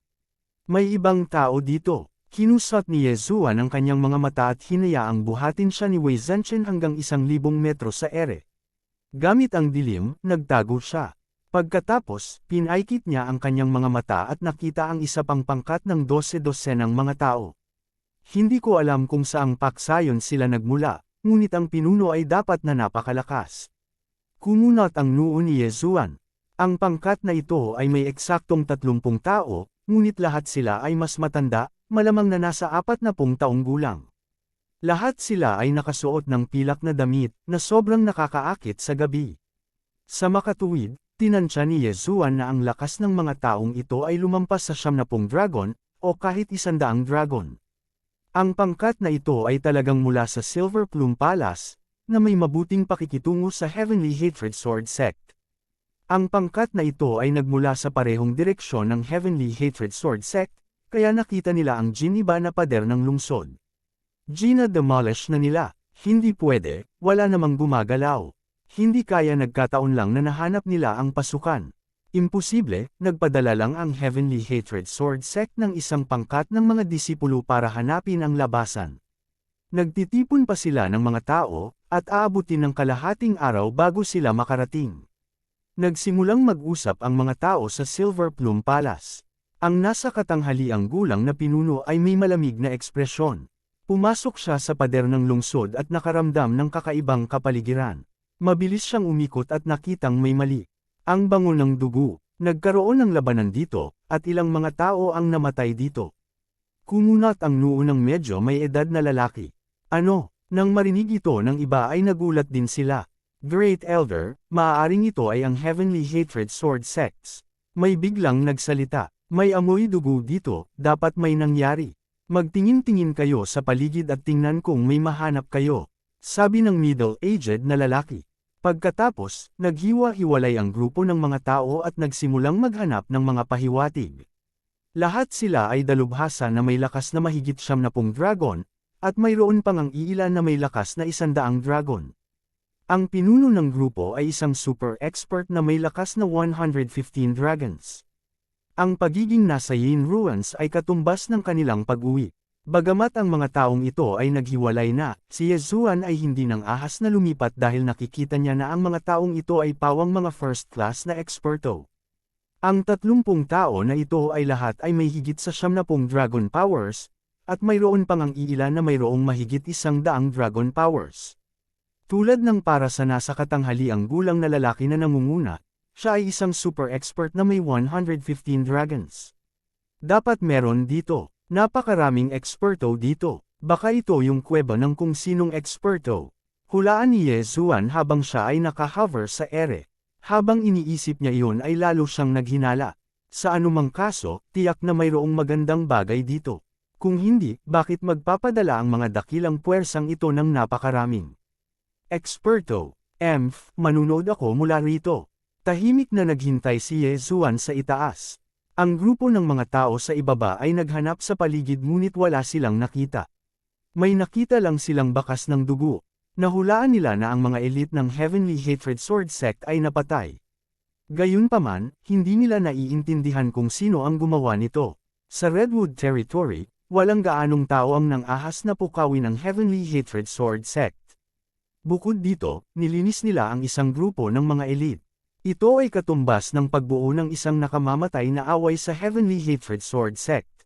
May ibang tao dito. Kinusot ni Yezuan ang kanyang mga mata at hinayaang buhatin siya ni Wei Zhenchen hanggang 1,000 metro sa ere. Gamit ang dilim, nagtago siya. Pagkatapos, pinaikit niya ang kanyang mga mata at nakita ang isa pang pangkat ng 12 ng mga tao. Hindi ko alam kung saang paksayon sila nagmula, ngunit ang pinuno ay dapat na napakalakas. Kumunot ang noo ni Yezuan. Ang pangkat na ito ay may eksaktong 30 tao, ngunit lahat sila ay mas matanda, malamang na nasa 40 taong gulang. Lahat sila ay nakasuot ng pilak na damit, na sobrang nakakaakit sa gabi. Sa makatuwid, tinansya ni Yezuan na ang lakas ng mga taong ito ay lumampas sa 70 dragon, o kahit 100 dragon. Ang pangkat na ito ay talagang mula sa Silver Plume Palace, na may mabuting pakikitungo sa Heavenly Hatred Sword Sect. Ang pangkat na ito ay nagmula sa parehong direksyon ng Heavenly Hatred Sword Sect, kaya nakita nila ang Jiniba na pader ng lungsod. Demolish na nila. Hindi pwede, wala namang gumagalaw. Hindi kaya, nagkataon lang na nahanap nila ang pasukan. Imposible, nagpadala lang ang Heavenly Hatred Sword Sect ng isang pangkat ng mga disipulo para hanapin ang labasan. Nagtitipon pa sila ng mga tao, at aabutin ng kalahating araw bago sila makarating. Nagsimulang mag-usap ang mga tao sa Silver Plume Palace. Ang nasa katanghaliang gulang na pinuno ay may malamig na ekspresyon. Pumasok siya sa pader ng lungsod at nakaramdam ng kakaibang kapaligiran. Mabilis siyang umikot at nakitang may mali. Ang bango ng dugo. Nagkaroon ng labanan dito, at ilang mga tao ang namatay dito. Kumunot ang noo ng medyo may edad na lalaki. Ano? Nang marinig ito ng iba ay nagulat din sila. Great Elder, maaaring ito ay ang Heavenly Hatred Sword Sects. May biglang nagsalita. May amoy dugo dito, dapat may nangyari. Magtingin-tingin kayo sa paligid at tingnan kung may mahanap kayo. Sabi ng middle-aged na lalaki. Pagkatapos, naghiwa-hiwalay ang grupo ng mga tao at nagsimulang maghanap ng mga pahiwatig. Lahat sila ay dalubhasa na may lakas na mahigit 70 dragon, at mayroon pang ang iilan na may lakas na 100 dragon. Ang pinuno ng grupo ay isang super expert na may lakas na 115 dragons. Ang pagiging nasa Yin Ruins ay katumbas ng kanilang pag-uwi. Bagamat ang mga taong ito ay naghiwalay na, si Yezuan ay hindi nang ahas na lumipat dahil nakikita niya na ang mga taong ito ay pawang mga first class na eksperto. Ang 30 tao na ito ay lahat ay may higit sa 70 dragon powers, at mayroon pang ang iilan na mayroong mahigit 100 dragon powers. Tulad ng para sa nasa katanghaliang gulang na lalaki na nangunguna, siya ay isang super expert na may 115 dragons. Dapat meron dito. Napakaraming eksperto dito. Baka ito yung kuweba ng kung sinong eksperto. Hulaan ni Yezuan habang siya ay nakahover sa ere. Habang iniisip niya iyon ay lalo siyang naghinala. Sa anumang kaso, tiyak na mayroong magandang bagay dito. Kung hindi, bakit magpapadala ang mga dakilang puwersang ito ng napakaraming eksperto? Manunod ako mula rito. Tahimik na naghintay si Yezuan sa itaas. Ang grupo ng mga tao sa ibaba ay naghanap sa paligid ngunit wala silang nakita. May nakita lang silang bakas ng dugo. Nahulaan nila na ang mga elite ng Heavenly Hatred Sword Sect ay napatay. Gayunpaman, hindi nila naiintindihan kung sino ang gumawa nito. Sa Redwood Territory, walang gaanong tao ang nang-ahas na pukawin ng Heavenly Hatred Sword Sect. Bukod dito, nilinis nila ang isang grupo ng mga elite. Ito ay katumbas ng pagbuo ng isang nakamamatay na away sa Heavenly Hatred Sword Sect.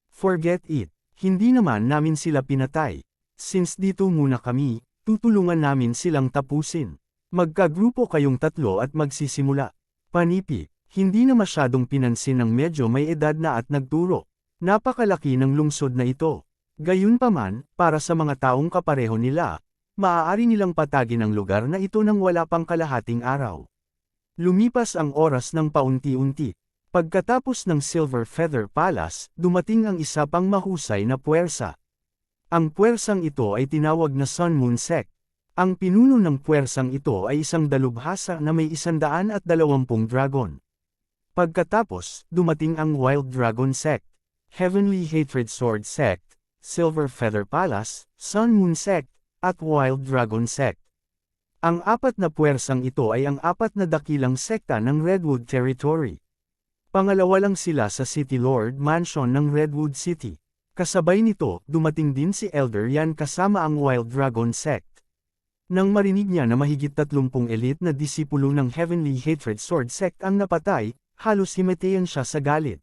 Forget it. Hindi naman namin sila pinatay. Since dito muna kami, tutulungan namin silang tapusin. Magkagrupo kayong tatlo at magsisimula. Panipi, hindi na masyadong pinansin ng medyo may edad na at nagturo. Napakalaki ng lungsod na ito. Gayunpaman, para sa mga taong kapareho nila, maaari nilang patagin ang lugar na ito nang wala pang kalahating araw. Lumipas ang oras ng paunti-unti. Pagkatapos ng Silver Feather Palace, dumating ang isa pang mahusay na puwersa. Ang puwersang ito ay tinawag na Sun Moon Sect. Ang pinuno ng puwersang ito ay isang dalubhasa na may 120 dragon. Pagkatapos, dumating ang Wild Dragon Sect, Heavenly Hatred Sword Sect, Silver Feather Palace, Sun Moon Sect, at Wild Dragon Sect. Ang apat na puwersang ito ay ang apat na dakilang sekta ng Redwood Territory. Pangalawa lang sila sa City Lord Mansion ng Redwood City. Kasabay nito, dumating din si Elder Yan kasama ang Wild Dragon Sect. Nang marinig niya na mahigit 30 elite na disipulo ng Heavenly Hatred Sword Sect ang napatay, halos himatayan siya sa galit.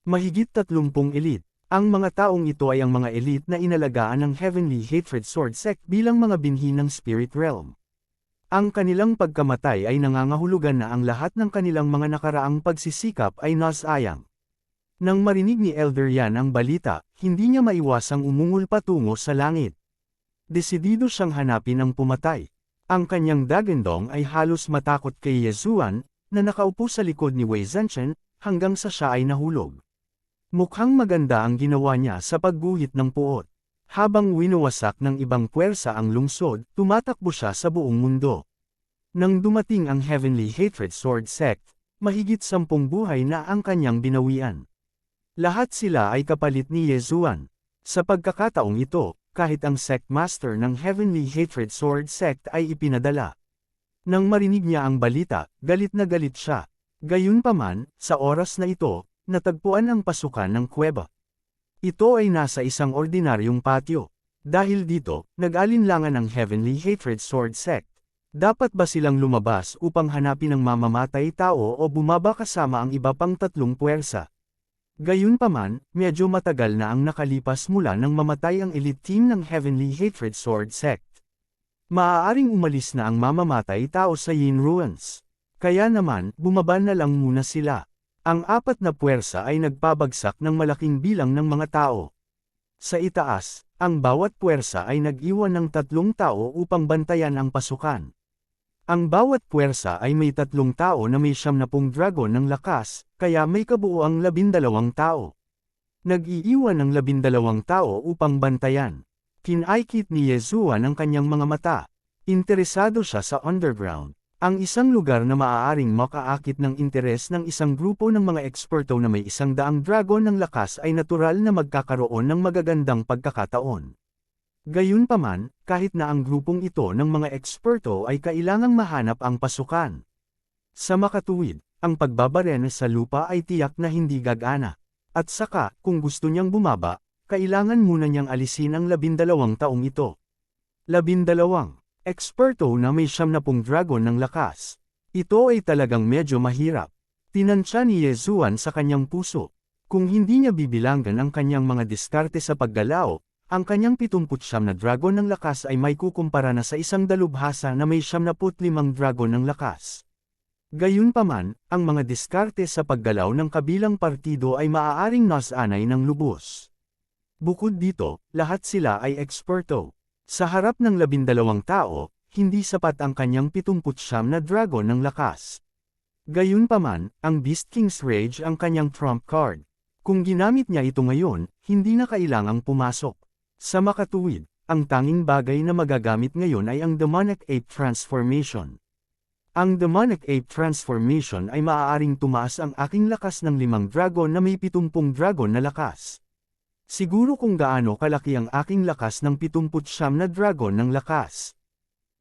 Mahigit 30 elite. Ang mga taong ito ay ang mga elite na inalagaan ng Heavenly Hatred Sword Sect bilang mga binhi ng Spirit Realm. Ang kanilang pagkamatay ay nangangahulugan na ang lahat ng kanilang mga nakaraang pagsisikap ay nasayang. Nang marinig ni Elder Yan ang balita, hindi niya maiwasang umungol patungo sa langit. Desidido siyang hanapin ang pumatay. Ang kanyang dagandong ay halos matakot kay Yezuan, na nakaupo sa likod ni Wei Zhenchen, hanggang sa siya ay nahulog. Mukhang maganda ang ginawa niya sa pagguhit ng puot. Habang winawasak ng ibang puwersa ang lungsod, tumatakbo siya sa buong mundo. Nang dumating ang Heavenly Hatred Sword Sect, mahigit 10 buhay na ang kanyang binawian. Lahat sila ay kapalit ni Yezuan. Sa pagkakataong ito, kahit ang Sect Master ng Heavenly Hatred Sword Sect ay ipinadala. Nang marinig niya ang balita, galit na galit siya. Gayunpaman, sa oras na ito, natagpuan ang pasukan ng kuweba. Ito ay nasa isang ordinaryong patio. Dahil dito, nag-alinlangan ang Heavenly Hatred Sword Sect. Dapat ba silang lumabas upang hanapin ang mamamatay tao o bumaba kasama ang iba pang 3 puwersa? Gayunpaman, medyo matagal na ang nakalipas mula nang mamatay ang elite team ng Heavenly Hatred Sword Sect. Maaaring umalis na ang mamamatay tao sa Yin Ruins. Kaya naman, bumaba na lang muna sila. Ang 4 na puwersa ay nagpabagsak ng malaking bilang ng mga tao. Sa itaas, ang bawat puwersa ay nag-iwan ng 3 tao upang bantayan ang pasukan. Ang bawat puwersa ay may 3 tao na may 70 dragon ng lakas, kaya may kabuuang 12 tao. Nag-iiwan ng 12 tao upang bantayan. Kinaikit ni Yezuan ang kanyang mga mata. Interesado siya sa underground. Ang isang lugar na maaaring makaakit ng interes ng isang grupo ng mga eksperto na may 100 dragon ng lakas ay natural na magkakaroon ng magagandang pagkakataon. Gayunpaman, kahit na ang grupong ito ng mga eksperto ay kailangang mahanap ang pasukan. Sa makatuwid, ang pagbabarena sa lupa ay tiyak na hindi gagana. At saka, kung gusto niyang bumaba, kailangan muna niyang alisin ang 12 taong ito. 12. Eksperto na may 70 dragon ng lakas. Ito ay talagang medyo mahirap. Tinansya ni Yezuan sa kanyang puso. Kung hindi niya bibilanggan ang kanyang mga diskarte sa paggalaw, ang kanyang 79 na dragon ng lakas ay may kukumpara na sa isang dalubhasa na may 75 dragon ng lakas. Gayunpaman, ang mga diskarte sa paggalaw ng kabilang partido ay maaaring nasanay ng lubos. Bukod dito, lahat sila ay eksperto. Sa harap ng 12 tao, hindi sapat ang kanyang 79 na dragon ng lakas. Gayunpaman, ang Beast King's Rage ang kanyang trump card. Kung ginamit niya ito ngayon, hindi na kailangang pumasok. Sa makatuwid, ang tanging bagay na magagamit ngayon ay ang Demonic Ape Transformation. Ang Demonic Ape Transformation ay maaaring tumaas ang aking lakas ng 5 dragon na may 70 dragon na lakas. Siguro kung gaano kalaki ang aking lakas ng 79 na dragon ng lakas.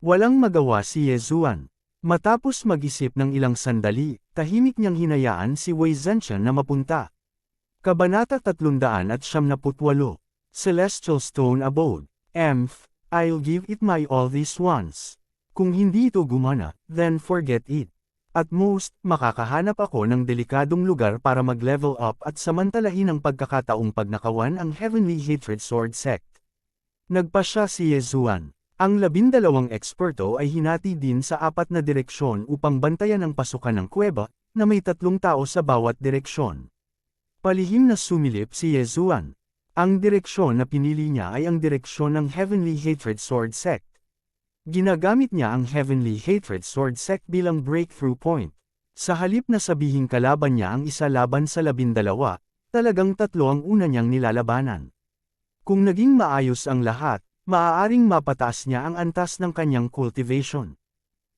Walang magawa si Yezuan. Matapos mag-isip ng ilang sandali, tahimik niyang hinayaan si Wei Zhenchen na mapunta. Kabanata 378, Celestial Stone Abode. I'll give it my all this once. Kung hindi ito gumana, then forget it. At most, makakahanap ako ng delikadong lugar para mag-level up at samantalahin ang pagkakataong pagnakawan ang Heavenly Hatred Sword Sect. Nagpasya si Yezuan. Ang 12 eksperto ay hinati din sa 4 na direksyon upang bantayan ang pasukan ng kuweba, na may 3 tao sa bawat direksyon. Palihim na sumilip si Yezuan. Ang direksyon na pinili niya ay ang direksyon ng Heavenly Hatred Sword Sect. Ginagamit niya ang Heavenly Hatred Sword Sect bilang breakthrough point. Sa halip na sabihing kalaban niya ang isa laban sa 12, talagang 3 ang una niyang nilalabanan. Kung naging maayos ang lahat, maaaring mapataas niya ang antas ng kanyang cultivation.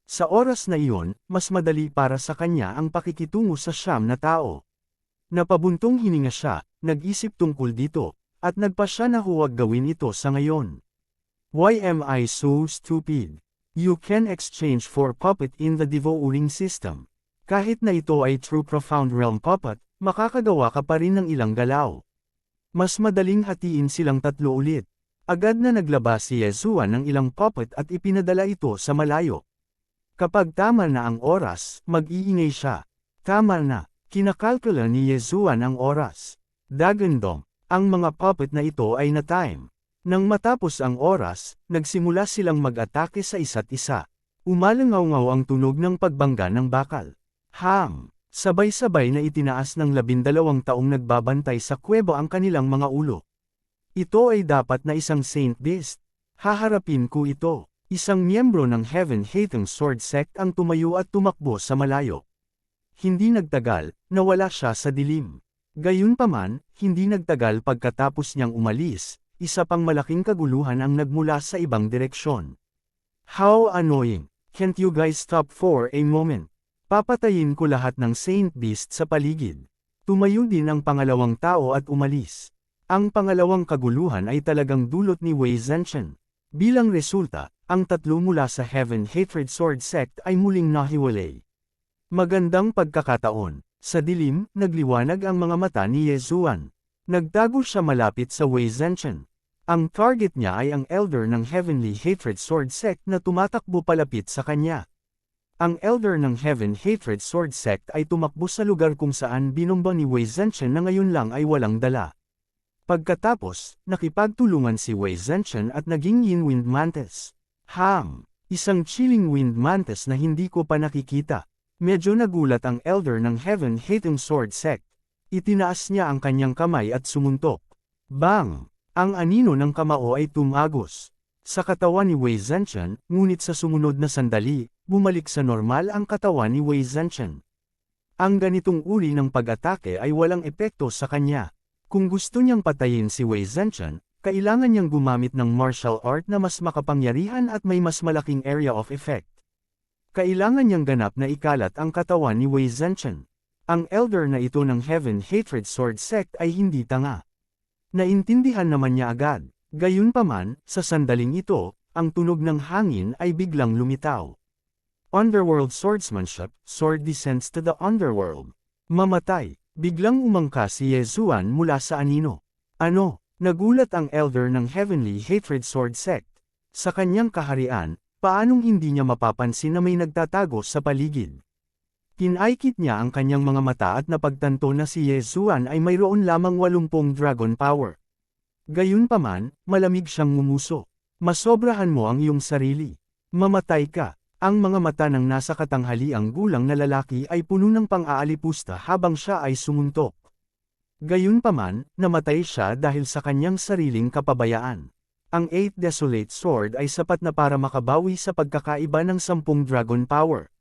Sa oras na iyon, mas madali para sa kanya ang pakikitungo sa 9 na tao. Napabuntong hininga siya, nag-isip tungkol dito, at nagpasya na huwag gawin ito sa ngayon. Why am I so stupid? You can exchange for puppet in the devouring system. Kahit na ito ay true profound realm puppet, makakagawa ka pa rin ng ilang galaw. Mas madaling hatiin silang 3 ulit. Agad na naglabas si Yezuan ng ilang puppet at ipinadala ito sa malayo. Kapag tama na ang oras, mag-iingay siya. Tama na, kinakalkula ni Yezuan ang oras. Dagandong, ang mga puppet na ito ay na-time. Nang matapos ang oras, nagsimula silang mag-atake sa isa't isa. Umalangaw-ngaw ang tunog ng pagbangga ng bakal. Sabay-sabay na itinaas ng 12 taong nagbabantay sa kuweba ang kanilang mga ulo. Ito ay dapat na isang Saint Beast. Haharapin ko ito. Isang miyembro ng Heaven-Hating Sword Sect ang tumayo at tumakbo sa malayo. Hindi nagtagal, nawala siya sa dilim. Gayunpaman, hindi nagtagal pagkatapos niyang umalis, isa pang malaking kaguluhan ang nagmula sa ibang direksyon. How annoying! Can't you guys stop for a moment? Papatayin ko lahat ng Saint Beast sa paligid. Tumayo din ang pangalawang tao at umalis. Ang pangalawang kaguluhan ay talagang dulot ni Wei Zhenchen. Bilang resulta, ang 3 mula sa Heaven Hatred Sword Sect ay muling nahiwalay. Magandang pagkakataon. Sa dilim, nagliwanag ang mga mata ni Yezuan. Nagtago siya malapit sa Wei Zhenchen. Ang target niya ay ang Elder ng Heavenly Hatred Sword Sect na tumatakbo palapit sa kanya. Ang Elder ng Heaven Hatred Sword Sect ay tumakbo sa lugar kung saan binomba ni Wei Zhenchen na ngayon lang ay walang dala. Pagkatapos, nakipagtulungan si Wei Zhenchen at naging Yin Wind Mantis. Isang chilling wind mantis na hindi ko pa nakikita. Medyo nagulat ang Elder ng Heaven Hating Sword Sect. Itinaas niya ang kanyang kamay at sumuntok. Bang! Ang anino ng kamao ay tumagos sa katawan ni Wei Zhenchen, ngunit sa sumunod na sandali, bumalik sa normal ang katawan ni Wei Zhenchen. Ang ganitong uri ng pag-atake ay walang epekto sa kanya. Kung gusto niyang patayin si Wei Zhenchen, kailangan niyang gumamit ng martial art na mas makapangyarihan at may mas malaking area of effect. Kailangan niyang ganap na ikalat ang katawan ni Wei Zhenchen. Ang elder na ito ng Heaven Hatred Sword Sect ay hindi tanga. Naintindihan naman niya agad. Gayunpaman, sa sandaling ito, ang tunog ng hangin ay biglang lumitaw. Underworld Swordsmanship, sword descends to the underworld. Mamatay. Biglang umangkas si Yezuan mula sa anino. Ano? Nagulat ang elder ng Heavenly Hatred Sword Sect. Sa kanyang kaharian, paanong hindi niya mapapansin na may nagtatago sa paligid? Pinaikit niya ang kanyang mga mata at napagtanto na si Yezuan ay mayroon lamang 80 dragon power. Gayunpaman, malamig siyang ngumuso. Masobrahan mo ang iyong sarili. Mamatay ka. Ang mga mata ng nasa katanghaliang gulang na lalaki ay puno ng pang-aalipusta habang siya ay sumuntok. Gayunpaman, namatay siya dahil sa kanyang sariling kapabayaan. Ang 8 Desolate Sword ay sapat na para makabawi sa pagkakaiba ng 10 dragon power.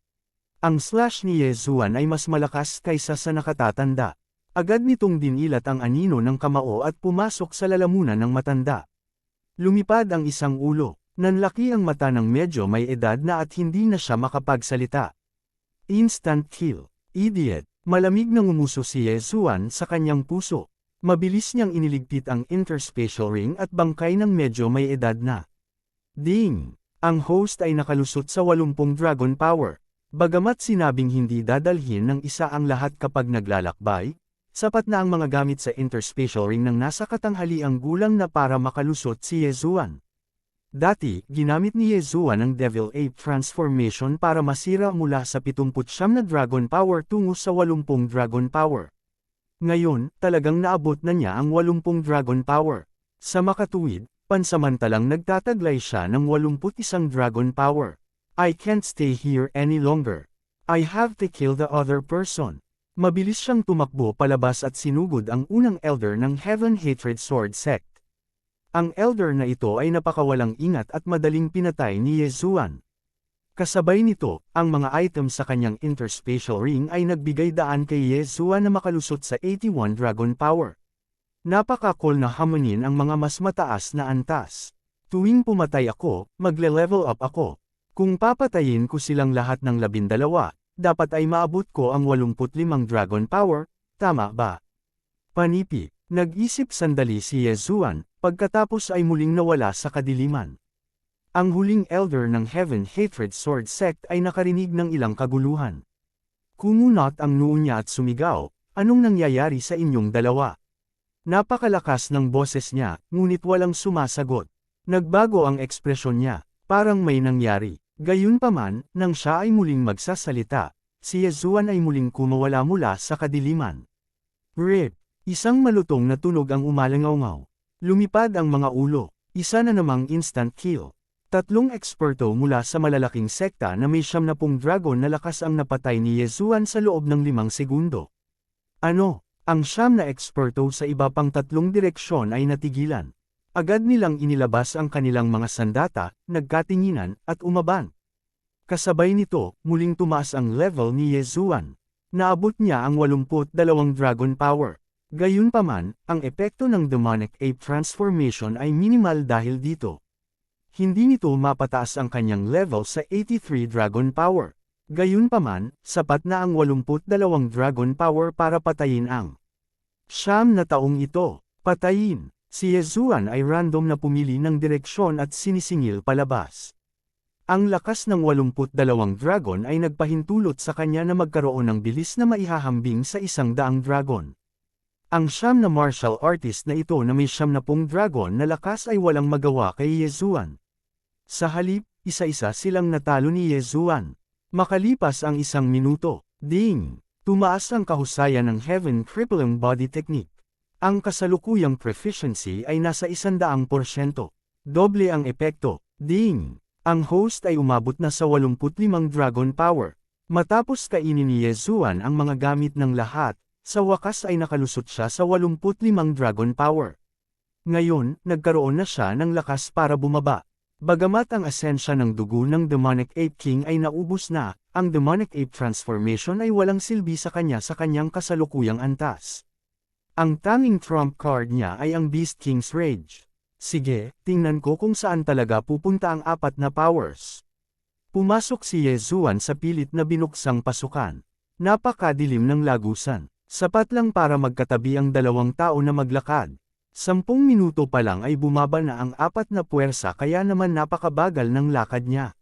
Ang slash ni Yezuan ay mas malakas kaysa sa nakatatanda. Agad nitong dinilat ang anino ng kamao at pumasok sa lalamunan ng matanda. Lumipad ang isang ulo. Nanlaki ang mata ng medyo may edad na at hindi na siya makapagsalita. Instant kill. Idiot. Malamig na ngumuso si Yezuan sa kanyang puso. Mabilis niyang iniligpit ang interspatial ring at bangkay ng medyo may edad na. Ding! Ang host ay nakalusot sa 80 dragon power. Bagamat sinabing hindi dadalhin ng isa ang lahat kapag naglalakbay, sapat na ang mga gamit sa interspatial ring ng nasa katanghaliang gulang na para makalusot si Yezuan. Dati, ginamit ni Yezuan ang Devil Ape transformation para masira mula sa 79 na dragon power tungo sa 80 dragon power. Ngayon, talagang naabot na niya ang 80 dragon power. Sa makatuwid, pansamantalang nagtataglay siya ng 81 dragon power. I can't stay here any longer. I have to kill the other person. Mabilis siyang tumakbo palabas at sinugod ang unang elder ng Heaven Hatred Sword Sect. Ang elder na ito ay napakawalang ingat at madaling pinatay ni Yezuan. Kasabay nito, ang mga items sa kanyang interspatial ring ay nagbigay daan kay Yezuan na makalusot sa 81 dragon power. Napaka-cool na hamunin ang mga mas mataas na antas. Tuwing pumatay ako, magle-level up ako. Kung papatayin ko silang lahat ng 12, dapat ay maabot ko ang 85 dragon power, tama ba? Panipi, nag-isip sandali si Yezuan, pagkatapos ay muling nawala sa kadiliman. Ang huling elder ng Heaven Hatred Sword Sect ay nakarinig ng ilang kaguluhan. Kumunot ang noo niya at sumigaw, anong nangyayari sa inyong dalawa? Napakalakas ng boses niya, ngunit walang sumasagot. Nagbago ang ekspresyon niya, parang may nangyari. Gayunpaman, nang siya ay muling magsasalita, si Yezuan ay muling kumawala mula sa kadiliman. Rip! Isang malutong na tunog ang umalangaw-ngaw. Lumipad ang mga ulo, isa na namang instant kill. 3 eksperto mula sa malalaking sekta na may 70 dragon na lakas ang napatay ni Yezuan sa loob ng 5 segundo. Ano? Ang 9 na eksperto sa iba pang 3 direksyon ay natigilan. Agad nilang inilabas ang kanilang mga sandata, nagkatinginan, at umaban. Kasabay nito, muling tumaas ang level ni Yezuan. Naabot niya ang 82 dragon power. Gayunpaman, ang epekto ng Demonic Ape Transformation ay minimal dahil dito. Hindi nito mapataas ang kanyang level sa 83 dragon power. Gayunpaman, sapat na ang 82 dragon power para patayin ang 9 na taong ito. Patayin! Si Yezuan ay random na pumili ng direksyon at sinisingil palabas. Ang lakas ng 82 dragon ay nagpahintulot sa kanya na magkaroon ng bilis na maihahambing sa 100 dragon. Ang 9 na martial artist na ito na may 70 dragon na lakas ay walang magawa kay Yezuan. Sa halip, isa-isa silang natalo ni Yezuan. Makalipas ang 1 minuto, ding! Tumaas ang kahusayan ng Heaven Crippling Body Technique. Ang kasalukuyang proficiency ay nasa 100%. Doble ang epekto, ding! Ang host ay umabot na sa 85 dragon power. Matapos kainin ni Yezuan ang mga gamit ng lahat, sa wakas ay nakalusot siya sa 85 dragon power. Ngayon, nagkaroon na siya ng lakas para bumaba. Bagamat ang asensya ng dugo ng Demonic Ape King ay naubos na, ang Demonic Ape Transformation ay walang silbi sa kanyang kasalukuyang antas. Ang tanging trump card niya ay ang Beast King's Rage. Sige, tingnan ko kung saan talaga pupunta ang 4 na powers. Pumasok si Yezuan sa pilit na binuksang pasukan. Napakadilim ng lagusan. Sapat lang para magkatabi ang 2 tao na maglakad. 10 minuto pa lang ay bumaba na ang 4 na puwersa kaya naman napakabagal ng lakad niya.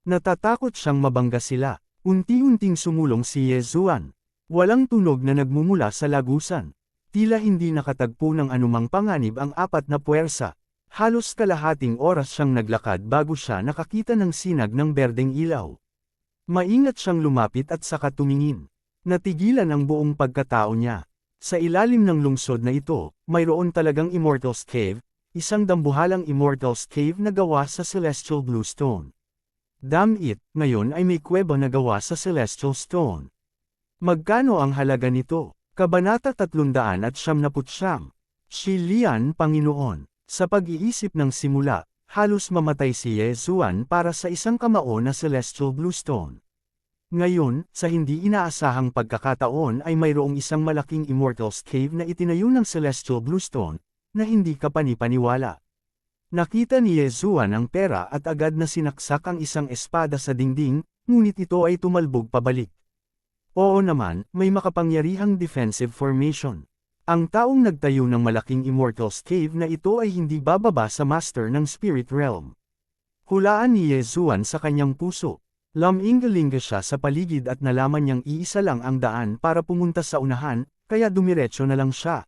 Natatakot siyang mabangga sila. Unti-unting sumulong si Yezuan. Walang tunog na nagmumula sa lagusan. Tila hindi nakatagpo ng anumang panganib ang 4 na puwersa. Halos kalahating oras siyang naglakad bago siya nakakita ng sinag ng berdeng ilaw. Maingat siyang lumapit at saka tumingin. Natigilan ang buong pagkatao niya. Sa ilalim ng lungsod na ito, mayroon talagang Immortal's Cave, isang dambuhalang Immortal's Cave na gawa sa Celestial Blue Stone. Damn it, ngayon ay may kuweba na gawa sa Celestial Stone. Magkano ang halaga nito? Kabanata 379. Shilian Panginoon. Sa pag-iisip ng simula, halos mamatay si Yezuan para sa isang kamao na Celestial Blue Stone. Ngayon, sa hindi inaasahang pagkakataon ay mayroong isang malaking Immortal's Cave na itinayo ng Celestial Bluestone, na hindi ka panipaniwala. Nakita ni Yezuan ang pera at agad na sinaksak ang isang espada sa dingding, ngunit ito ay tumalbog pabalik. Oo naman, may makapangyarihang defensive formation. Ang taong nagtayo ng malaking Immortal's Cave na ito ay hindi bababa sa Master ng Spirit Realm. Hulaan ni Yezuan sa kanyang puso. Lumingalinga siya sa paligid at nalaman niyang iisa lang ang daan para pumunta sa unahan, kaya dumiretso na lang siya.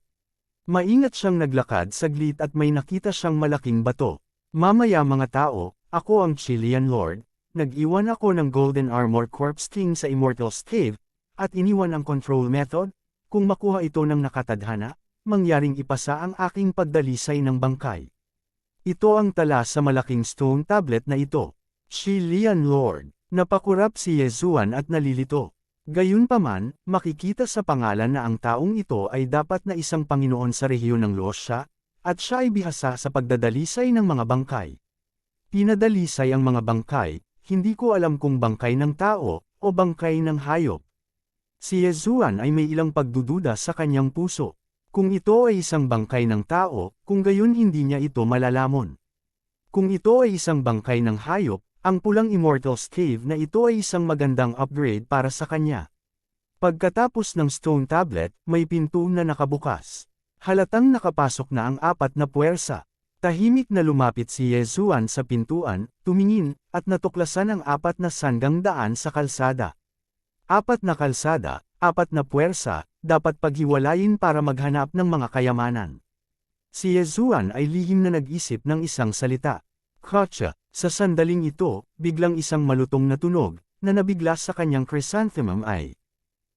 Maingat siyang naglakad saglit at may nakita siyang malaking bato. Mamaya mga tao, ako ang Chilean Lord, nag-iwan ako ng Golden Armor Corpse King sa Immortal's Cave, at iniwan ang control method. Kung makuha ito ng nakatadhana, mangyaring ipasa ang aking pagdalisay ng bangkay. Ito ang tala sa malaking stone tablet na ito. Chilean Lord, napakurap si Yezuan at nalilito. Gayunpaman, makikita sa pangalan na ang taong ito ay dapat na isang Panginoon sa rehiyon ng Losya, at siya ay bihasa sa pagdadalisay ng mga bangkay. Pinadalisay ang mga bangkay, hindi ko alam kung bangkay ng tao, o bangkay ng hayop. Si Yezuan ay may ilang pagdududa sa kanyang puso. Kung ito ay isang bangkay ng tao, kung gayon hindi niya ito malalamon. Kung ito ay isang bangkay ng hayop, ang pulang Immortal's Cave na ito ay isang magandang upgrade para sa kanya. Pagkatapos ng stone tablet, may pinto na nakabukas. Halatang nakapasok na ang 4 na puwersa. Tahimik na lumapit si Yezuan sa pintuan, tumingin, at natuklasan ang 4 na sanggang daan sa kalsada. 4 na kalsada, 4 na puwersa, dapat paghiwalayin para maghanap ng mga kayamanan. Si Yezuan ay lihim na nag-isip ng isang salita. Kotsa, sa sandaling ito, biglang isang malutong na tunog, na nabigla sa kanyang chrysanthemum ay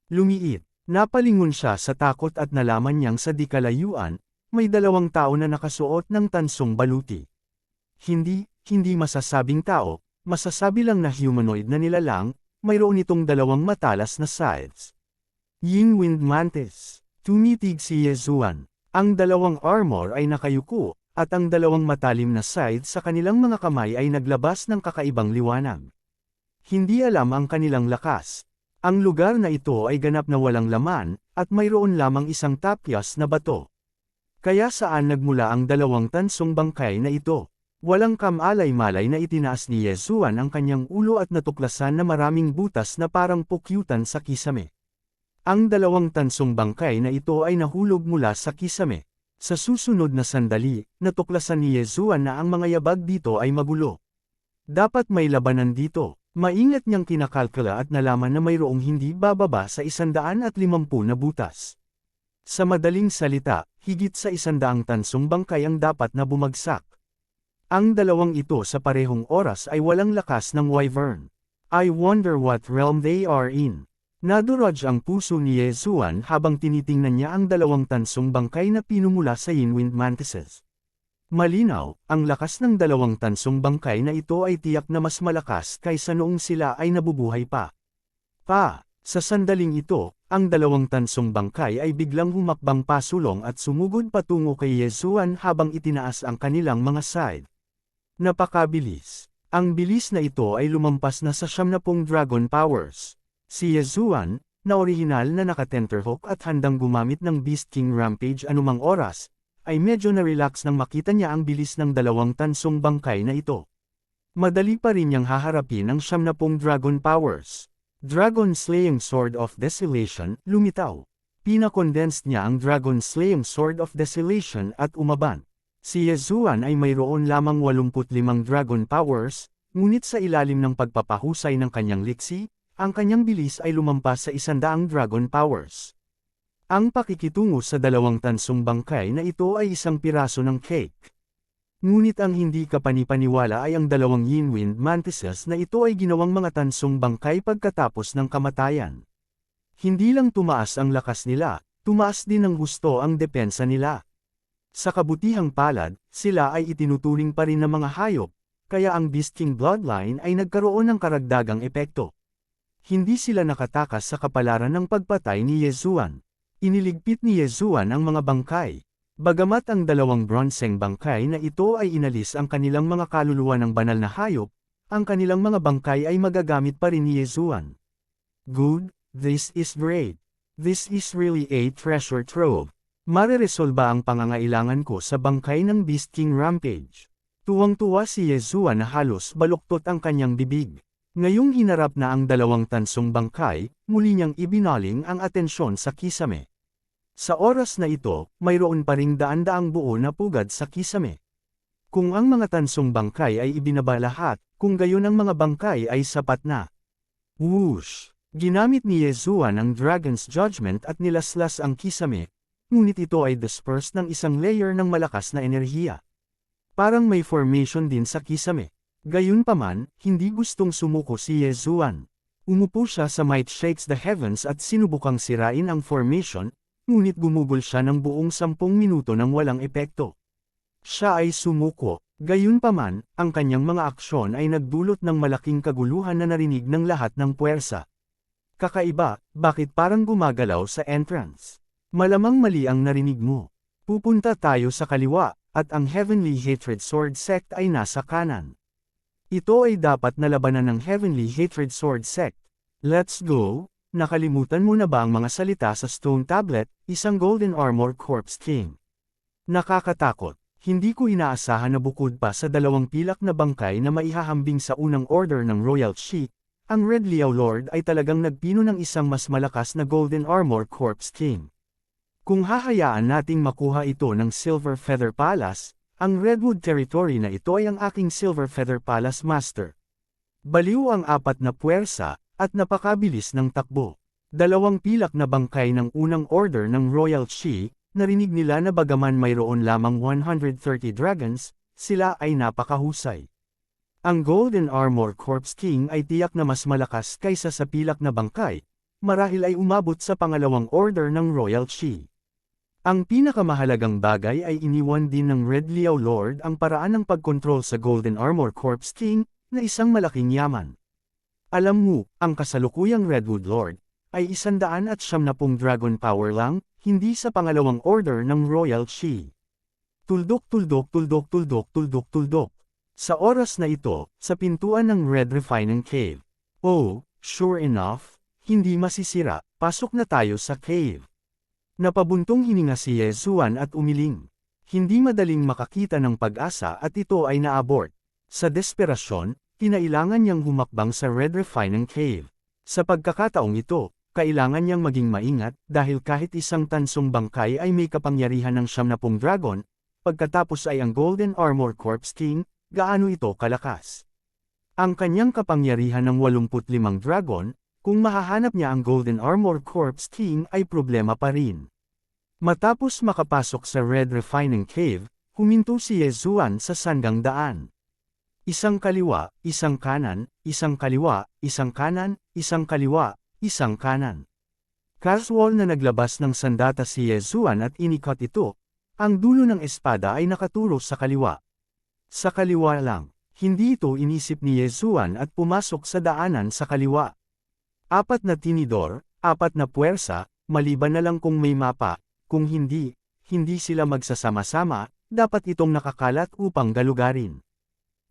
lumiit. Napalingon siya sa takot at nalaman niyang sa di kalayuan, may 2 tao na nakasuot ng tansong baluti. Hindi masasabing tao, masasabi lang na humanoid na nilalang, mayroon itong 2 matalas na sides. Yin-Wind Mantis. Tumitig si Yezuan. Ang 2 armor ay nakayuko, at ang 2 matalim na sides sa kanilang mga kamay ay naglabas ng kakaibang liwanag. Hindi alam ang kanilang lakas. Ang lugar na ito ay ganap na walang laman, at mayroon lamang isang tapyas na bato. Kaya saan nagmula ang 2 tansong bangkay na ito? Walang kamalay-malay na itinaas ni Yezuan ang kanyang ulo at natuklasan na maraming butas na parang pukyutan sa kisame. Ang 2 tansong bangkay na ito ay nahulog mula sa kisame. Sa susunod na sandali, natuklasan ni Yezuan na ang mga yabag dito ay magulo. Dapat may labanan dito. Maingat niyang kinakalkula at nalaman na mayroong hindi bababa sa 150 na butas. Sa madaling salita, higit sa 100 tansong bangkay ang dapat na bumagsak. Ang 2 ito sa parehong oras ay walang lakas ng wyvern. I wonder what realm they are in. Naduraj ang puso ni Yezuan habang tinitingnan niya ang 2 tansong bangkay na pinumula sa Yin-Wind Mantises. Malinaw, ang lakas ng 2 tansong bangkay na ito ay tiyak na mas malakas kaysa noong sila ay nabubuhay pa. Sa sandaling ito, ang 2 tansong bangkay ay biglang humakbang pasulong at sumugod patungo kay Yezuan habang itinaas ang kanilang mga side. Napakabilis. Ang bilis na ito ay lumampas na sa 70 dragon powers. Si Yezuan, na orihinal na naka-tenterhook at handang gumamit ng Beast King Rampage anumang oras, ay medyo na-relax nang makita niya ang bilis ng 2 tansong bangkay na ito. Madali pa rin niyang haharapin ang 70 dragon powers. Dragon Slaying Sword of Desolation, lumitaw. Pinakondensed niya ang Dragon Slaying Sword of Desolation at umaban. Si Yezuan ay mayroon lamang 85 dragon powers, ngunit sa ilalim ng pagpapahusay ng kanyang liksi, ang kanyang bilis ay lumampas sa 100 dragon powers. Ang pakikitungo sa 2 tansong bangkay na ito ay isang piraso ng cake. Ngunit ang hindi kapanipaniwala ay ang 2 Yin-Wind Mantises na ito ay ginawang mga tansong bangkay pagkatapos ng kamatayan. Hindi lang tumaas ang lakas nila, tumaas din ng husto ang depensa nila. Sa kabutihang palad, sila ay itinuturing pa rin ng mga hayop, kaya ang Beast King bloodline ay nagkaroon ng karagdagang epekto. Hindi sila nakatakas sa kapalaran ng pagpatay ni Yezuan. Iniligpit ni Yezuan ang mga bangkay. Bagamat ang 2 bronseng bangkay na ito ay inalis ang kanilang mga kaluluwa ng banal na hayop, ang kanilang mga bangkay ay magagamit pa rin ni Yezuan. Good, this is great. This is really a treasure trove. Mareresolba ang pangangailangan ko sa bangkay ng Beast King Rampage. Tuwang-tuwa si Yezuan na halos baluktot ang kanyang bibig. Ngayong hinarap na ang 2 tansong bangkay, muli niyang ibinaling ang atensyon sa kisame. Sa oras na ito, mayroon pa ring daan-daang buo na pugad sa kisame. Kung ang mga tansong bangkay ay ibinaba lahat, kung gayon ang mga bangkay ay sapat na. Whoosh! Ginamit ni Yezuan ang Dragon's Judgment at nilaslas ang kisame, ngunit ito ay dispersed ng isang layer ng malakas na enerhiya. Parang may formation din sa kisame. Gayunpaman, hindi gustong sumuko si Yezuan. Umupo siya sa Might Shakes the Heavens at sinubukang sirain ang formation, ngunit gumugol siya ng buong 10 minuto nang walang epekto. Siya ay sumuko, gayunpaman, ang kanyang mga aksyon ay nagdulot ng malaking kaguluhan na narinig ng lahat ng puwersa. Kakaiba, bakit parang gumagalaw sa entrance? Malamang mali ang narinig mo. Pupunta tayo sa kaliwa, at ang Heavenly Hatred Sword Sect ay nasa kanan. Ito ay dapat na labanan ng Heavenly Hatred Sword Sect. Let's go! Nakalimutan mo na ba ang mga salita sa Stone Tablet, isang Golden Armor Corpse King? Nakakatakot. Hindi ko inaasahan na bukod pa sa 2 pilak na bangkay na maihahambing sa unang order ng Royal Shi, ang Red Liao Lord ay talagang nagpino ng isang mas malakas na Golden Armor Corpse King. Kung hahayaan nating makuha ito ng Silver Feather Palace, ang Redwood Territory na ito ay ang aking Silver Feather Palace Master. Baliw ang 4 na puwersa, at napakabilis ng takbo. 2 pilak na bangkay ng unang order ng Royal Shi, narinig nila na bagaman mayroon lamang 130 dragons, sila ay napakahusay. Ang Golden Armor Corpse King ay tiyak na mas malakas kaysa sa pilak na bangkay, marahil ay umabot sa pangalawang order ng Royal Shi. Ang pinakamahalagang bagay ay iniwan din ng Red Liao Lord ang paraan ng pagkontrol sa Golden Armor Corpse King, na isang malaking yaman. Alam mo, ang kasalukuyang Redwood Lord, ay 170 dragon power lang, hindi sa pangalawang order ng Royal Shi. Tuldok. Sa oras na ito, sa pintuan ng Red Refining Cave. Oh, sure enough, hindi masisira, pasok na tayo sa cave. Napabuntong hininga si Yezuan at umiling. Hindi madaling makakita ng pag-asa at ito ay naabort. Sa desperasyon, kinailangan niyang humakbang sa Red Refining Cave. Sa pagkakataong ito, kailangan niyang maging maingat dahil kahit isang tansong bangkay ay may kapangyarihan ng 70 dragon, pagkatapos ay ang Golden Armor Corpse King, gaano ito kalakas. Ang kanyang kapangyarihan ng 85 dragon, kung mahahanap niya ang Golden Armor Corpse King ay problema pa rin. Matapos makapasok sa Red Refining Cave, huminto si Yezuan sa sandang daan. Isang kaliwa, isang kanan, isang kaliwa, isang kanan, isang kaliwa, isang kanan. Casual na naglabas ng sandata si Yezuan at inikot ito, ang dulo ng espada ay nakaturo sa kaliwa. Sa kaliwa lang, hindi ito inisip ni Yezuan at pumasok sa daanan sa kaliwa. 4 na tinidor, 4 na puwersa, maliban na lang kung may mapa, kung hindi, hindi sila magsasama-sama, dapat itong nakakalat upang galugarin.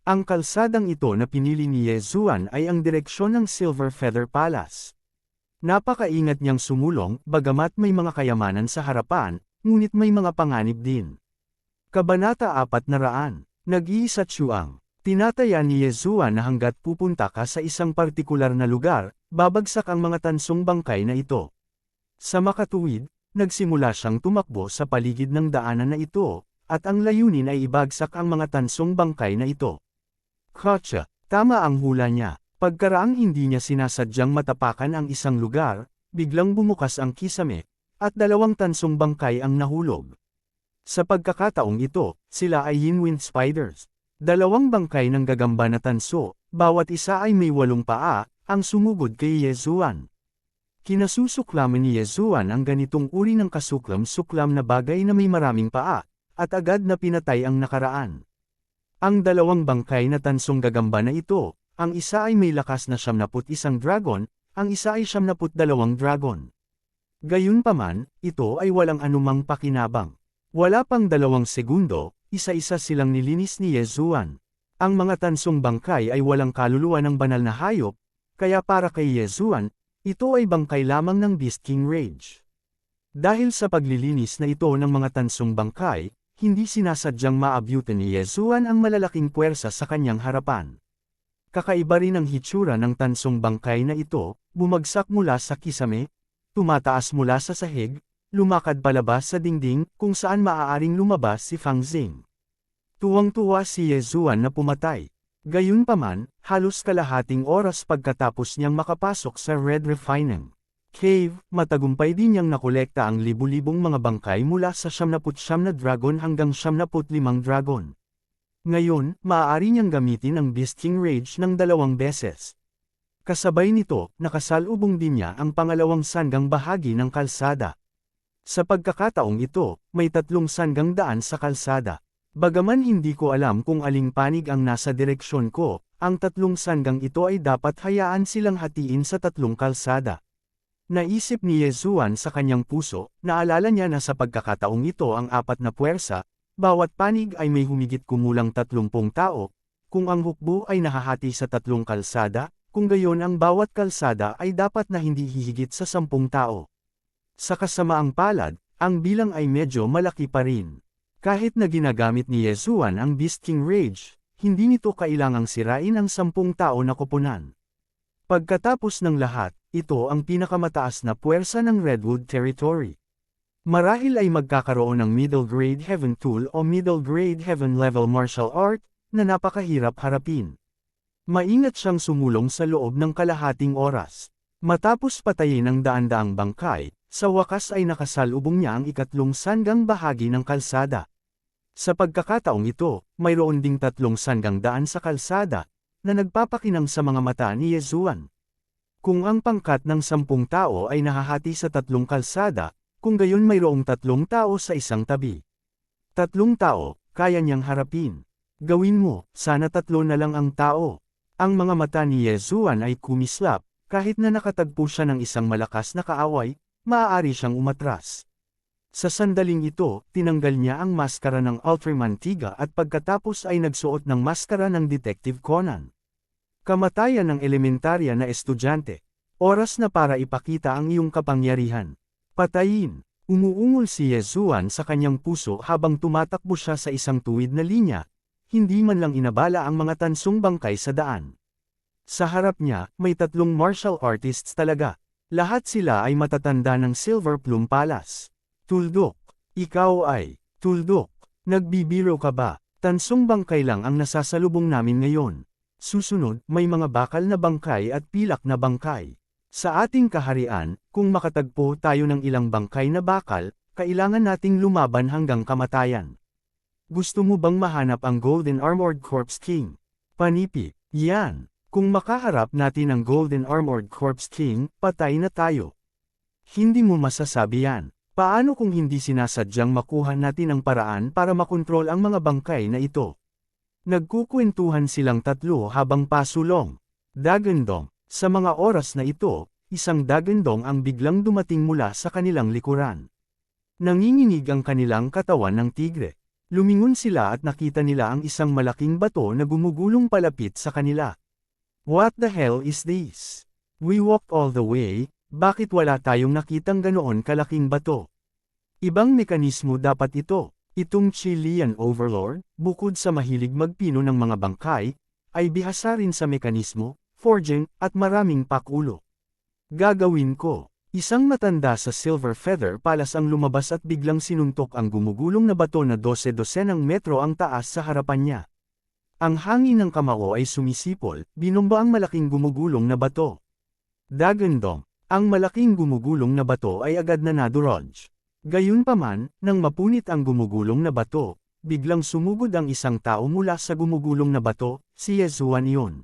Ang kalsadang ito na pinili ni Yezuan ay ang direksyon ng Silver Feather Palace. Napakaingat niyang sumulong, bagamat may mga kayamanan sa harapan, ngunit may mga panganib din. Kabanata 400, Nag-iisa Chuang. Tinataya ni Yezuan na hanggat pupunta ka sa isang partikular na lugar, babagsak ang mga tansong bangkay na ito. Sa makatuwid, nagsimula siyang tumakbo sa paligid ng daanan na ito, at ang layunin ay ibagsak ang mga tansong bangkay na ito. Gotcha, tama ang hula niya. Pagkaraang hindi niya sinasadyang matapakan ang isang lugar, biglang bumukas ang kisame, at 2 tansong bangkay ang nahulog. Sa pagkakataong ito, sila ay Yinwind Spiders. 2 bangkay ng gagamba na tanso, bawat isa ay may 8 paa, ang sumugod kay Yezuan. Kinasusuklaman ni Yezuan ang ganitong uri ng kasuklam-suklam na bagay na may maraming paa, at agad na pinatay ang nakaraan. Ang 2 bangkay na tansong gagamba na ito, ang isa ay may lakas na 71 dragon, ang isa ay 72 dragon. Gayunpaman, ito ay walang anumang pakinabang. Wala pang 2 segundo, isa-isa silang nilinis ni Yezuan. Ang mga tansong bangkay ay walang kaluluwa ng banal na hayop, kaya para kay Yezuan, ito ay bangkay lamang ng Beast King Rage. Dahil sa paglilinis na ito ng mga tansong bangkay, hindi sinasadyang maabyutan ni Yezuan ang malalaking puwersa sa kanyang harapan. Kakaiba rin ang hitsura ng tansong bangkay na ito, bumagsak mula sa kisame, tumataas mula sa sahig, lumakad palabas sa dingding kung saan maaaring lumabas si Fang Xing. Tuwang-tuwa si Ye Zuan na pumatay. Gayunpaman, halos kalahating oras pagkatapos niyang makapasok sa Red Refining Cave, matagumpay din niyang nakolekta ang libu-libong mga bangkay mula sa 99 na dragon hanggang 75 dragon. Ngayon, maaari niyang gamitin ang Beast King Rage ng 2 beses. Kasabay nito, nakasalubong din niya ang pangalawang sanggang bahagi ng kalsada. Sa pagkakataong ito, may 3 sanggang daan sa kalsada. Bagaman hindi ko alam kung aling panig ang nasa direksyon ko, ang 3 sanggang ito ay dapat hayaan silang hatiin sa 3 kalsada. Naisip ni Ye Zuan sa kanyang puso, naalala niya na sa pagkakataong ito ang 4 na puwersa, bawat panig ay may humigit kumulang 30 tao, kung ang hukbo ay nahahati sa 3 kalsada, kung gayon ang bawat kalsada ay dapat na hindi hihigit sa 10 tao. Sa kasamaang palad, ang bilang ay medyo malaki pa rin. Kahit na ginagamit ni Ye Zuan ang Beast King Rage, hindi nito kailangang sirain ang 10 tao na koponan. Pagkatapos ng lahat, ito ang pinakamataas na puwersa ng Redwood Territory. Marahil ay magkakaroon ng Middle Grade Heaven Tool o Middle Grade Heaven Level Martial Art, na napakahirap harapin. Maingat siyang sumulong sa loob ng kalahating oras. Matapos patayin ang daan-daang bangkay, sa wakas ay nakasalubong niya ang 3 sanggang bahagi ng kalsada. Sa pagkakataong ito, mayroon ding 3 sanggang daan sa kalsada, na nagpapakinang sa mga mata ni Ye Zuan. Kung ang pangkat ng 10 tao ay nahahati sa 3 kalsada, kung gayon mayroong 3 tao sa isang tabi. 3 tao, kaya niyang harapin. Gawin mo, sana 3 na lang ang tao. Ang mga mata ni Ye Zuan ay kumislap, kahit na nakatagpo siya ng isang malakas na kaaway, maaari siyang umatras. Sa sandaling ito, tinanggal niya ang maskara ng Ultramantiga at pagkatapos ay nagsuot ng maskara ng Detective Conan. Kamatayan ng elementarya na estudyante. Oras na para ipakita ang iyong kapangyarihan. Patayin. Umuungol si Ye Zuan sa kanyang puso habang tumatakbo siya sa isang tuwid na linya, hindi man lang inabala ang mga tansong bangkay sa daan. Sa harap niya, may 3 martial artists talaga. Lahat sila ay matatanda ng Silver Plume Palace. Tuldok. Ikaw ay, Tuldok. Nagbibiro ka ba? Tansong bangkay lang ang nasasalubong namin ngayon. Susunod, may mga bakal na bangkay at pilak na bangkay. Sa ating kaharian, kung makatagpo tayo ng ilang bangkay na bakal, kailangan nating lumaban hanggang kamatayan. Gusto mo bang mahanap ang Golden Armored Corpse King? Panipi, yan. Kung makaharap natin ang Golden Armored Corpse King, patay na tayo. Hindi mo masasabi yan. Paano kung hindi sinasadyang makuha natin ang paraan para makontrol ang mga bangkay na ito? Nagkukwentuhan silang 3 habang pasulong. Dagandong. Sa mga oras na ito, isang dagandong ang biglang dumating mula sa kanilang likuran. Nanginginig ang kanilang katawan ng tigre. Lumingon sila at nakita nila ang isang malaking bato na gumugulong palapit sa kanila. What the hell is this? We walked all the way, bakit wala tayong nakitang ganoon kalaking bato? Ibang mekanismo dapat ito. Itong Chilean Overlord, bukod sa mahilig magpino ng mga bangkay, ay bihasa rin sa mekanismo, forging, at maraming pakulo. Gagawin ko. Isang matanda sa Silver Feather Palace ang lumabas at biglang sinuntok ang gumugulong na bato na 12-12 metro ang taas sa harapan niya. Ang hangin ng kamao ay sumisipol, binomba ang malaking gumugulong na bato. Dagandong. Ang malaking gumugulong na bato ay agad na nadurog. Gayunpaman, nang mapunit ang gumugulong na bato, biglang sumugod ang isang tao mula sa gumugulong na bato, si Ye Zuan iyon.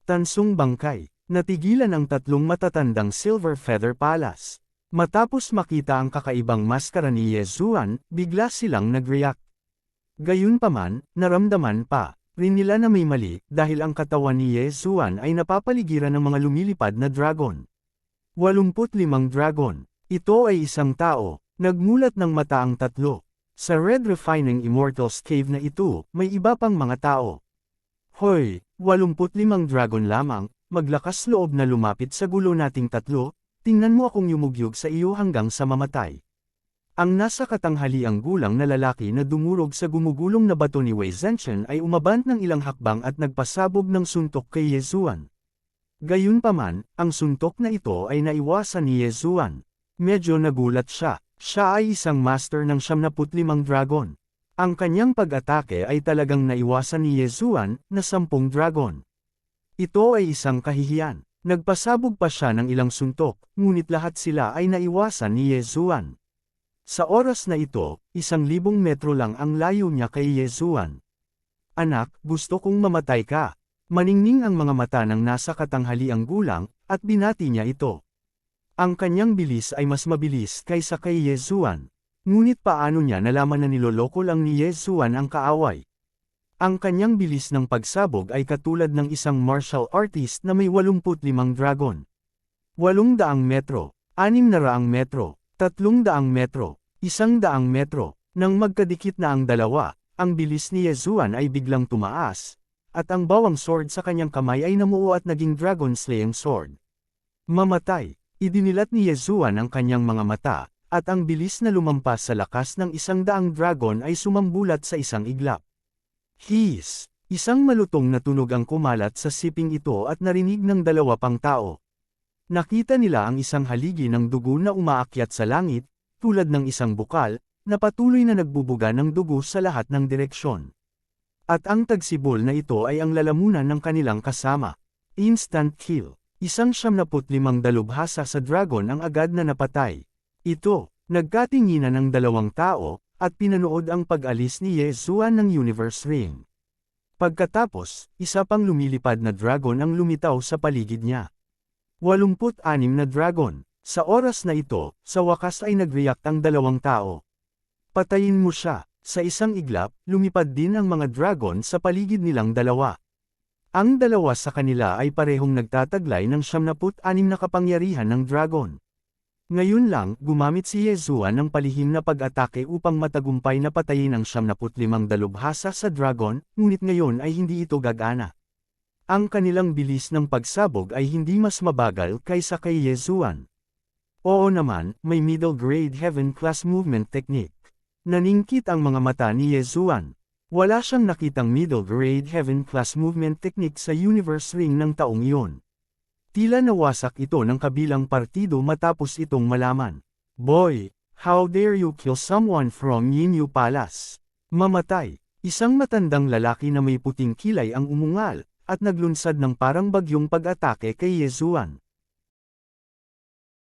Tansong bangkay. Natigilan ang 3 matatandang Silver Feather Palace. Matapos makita ang kakaibang maskara ni Ye Zuan, bigla silang nag-react. Gayunpaman, naramdaman pa rin nila na may mali dahil ang katawan ni Ye Zuan ay napapaligiran ng mga lumilipad na dragon. 85 dragon. Ito ay isang tao. Nagmulat ng mata ang 3. Sa Red Refining Immortals Cave na ito, may iba pang mga tao. Hoy, 85 dragon lamang, maglakas loob na lumapit sa gulo nating 3, tingnan mo akong yumugyog sa iyo hanggang sa mamatay. Ang nasa katanghaliang gulang na lalaki na dumurog sa gumugulong na bato ni Wei Zhenchen ay umabant ng ilang hakbang at nagpasabog ng suntok kay Ye Zuan. Gayunpaman, ang suntok na ito ay naiwasan ni Ye Zuan. Medyo nagulat siya. Siya ay isang master ng 75 dragon. Ang kanyang pag-atake ay talagang naiwasan ni Yezuan na 10 dragon. Ito ay isang kahihiyan. Nagpasabog pa siya ng ilang suntok, ngunit lahat sila ay naiwasan ni Yezuan. Sa oras na ito, 1,000 metro lang ang layo niya kay Yezuan. Anak, gusto kong mamatay ka. Maningning ang mga mata ng nasa katanghaliang gulang, at binati niya ito. Ang kanyang bilis ay mas mabilis kaysa kay Yezuan. Ngunit paano niya nalaman na niloloko lang ni Yezuan ang kaaway? Ang kanyang bilis ng pagsabog ay katulad ng isang martial artist na may 85 dragon. 800 metro, 600 metro, 300 metro, 100 metro. Nang magkadikit na ang dalawa, ang bilis ni Yezuan ay biglang tumaas, at ang bawang sword sa kanyang kamay ay namuo at naging dragon slaying sword. Mamatay, idinilat ni Yezuan ang kanyang mga mata, at ang bilis na lumampas sa lakas ng 100 dragon ay sumambulat sa isang iglap. Hiss! Isang malutong na tunog ang kumalat sa siping ito at narinig ng 2 pang tao. Nakita nila ang isang haligi ng dugo na umaakyat sa langit, tulad ng isang bukal, na patuloy na nagbubuga ng dugo sa lahat ng direksyon. At ang tagsibol na ito ay ang lalamunan ng kanilang kasama. Instant kill. Isang 75 dalubhasa sa dragon ang agad na napatay. Ito, nagkatinginan ng 2 tao, at pinanood ang pag-alis ni Yezuan ng Universe Ring. Pagkatapos, isa pang lumilipad na dragon ang lumitaw sa paligid niya. 86 na dragon. Sa oras na ito, sa wakas ay nag-react ang 2 tao. Patayin mo siya. Sa isang iglap, lumipad din ang mga dragon sa paligid nilang 2. Ang 2 sa kanila ay parehong nagtataglay ng 76 na kapangyarihan ng dragon. Ngayon lang, gumamit si Yezuan ng palihim na pag-atake upang matagumpay na patayin ang 75 dalubhasa sa dragon, ngunit ngayon ay hindi ito gagana. Ang kanilang bilis ng pagsabog ay hindi mas mabagal kaysa kay Yezuan. Oo naman, may middle grade heaven class movement technique. Naningkit ang mga mata ni Yezuan. Wala siyang nakitang middle grade heaven class movement technique sa Universe Ring ng taong iyon. Tila nawasak ito ng kabilang partido matapos itong malaman. Boy, how dare you kill someone from Yinyu Palace? Mamatay. Isang matandang lalaki na may puting kilay ang umungal, at naglunsad ng parang bagyong pag-atake kay Yezuan.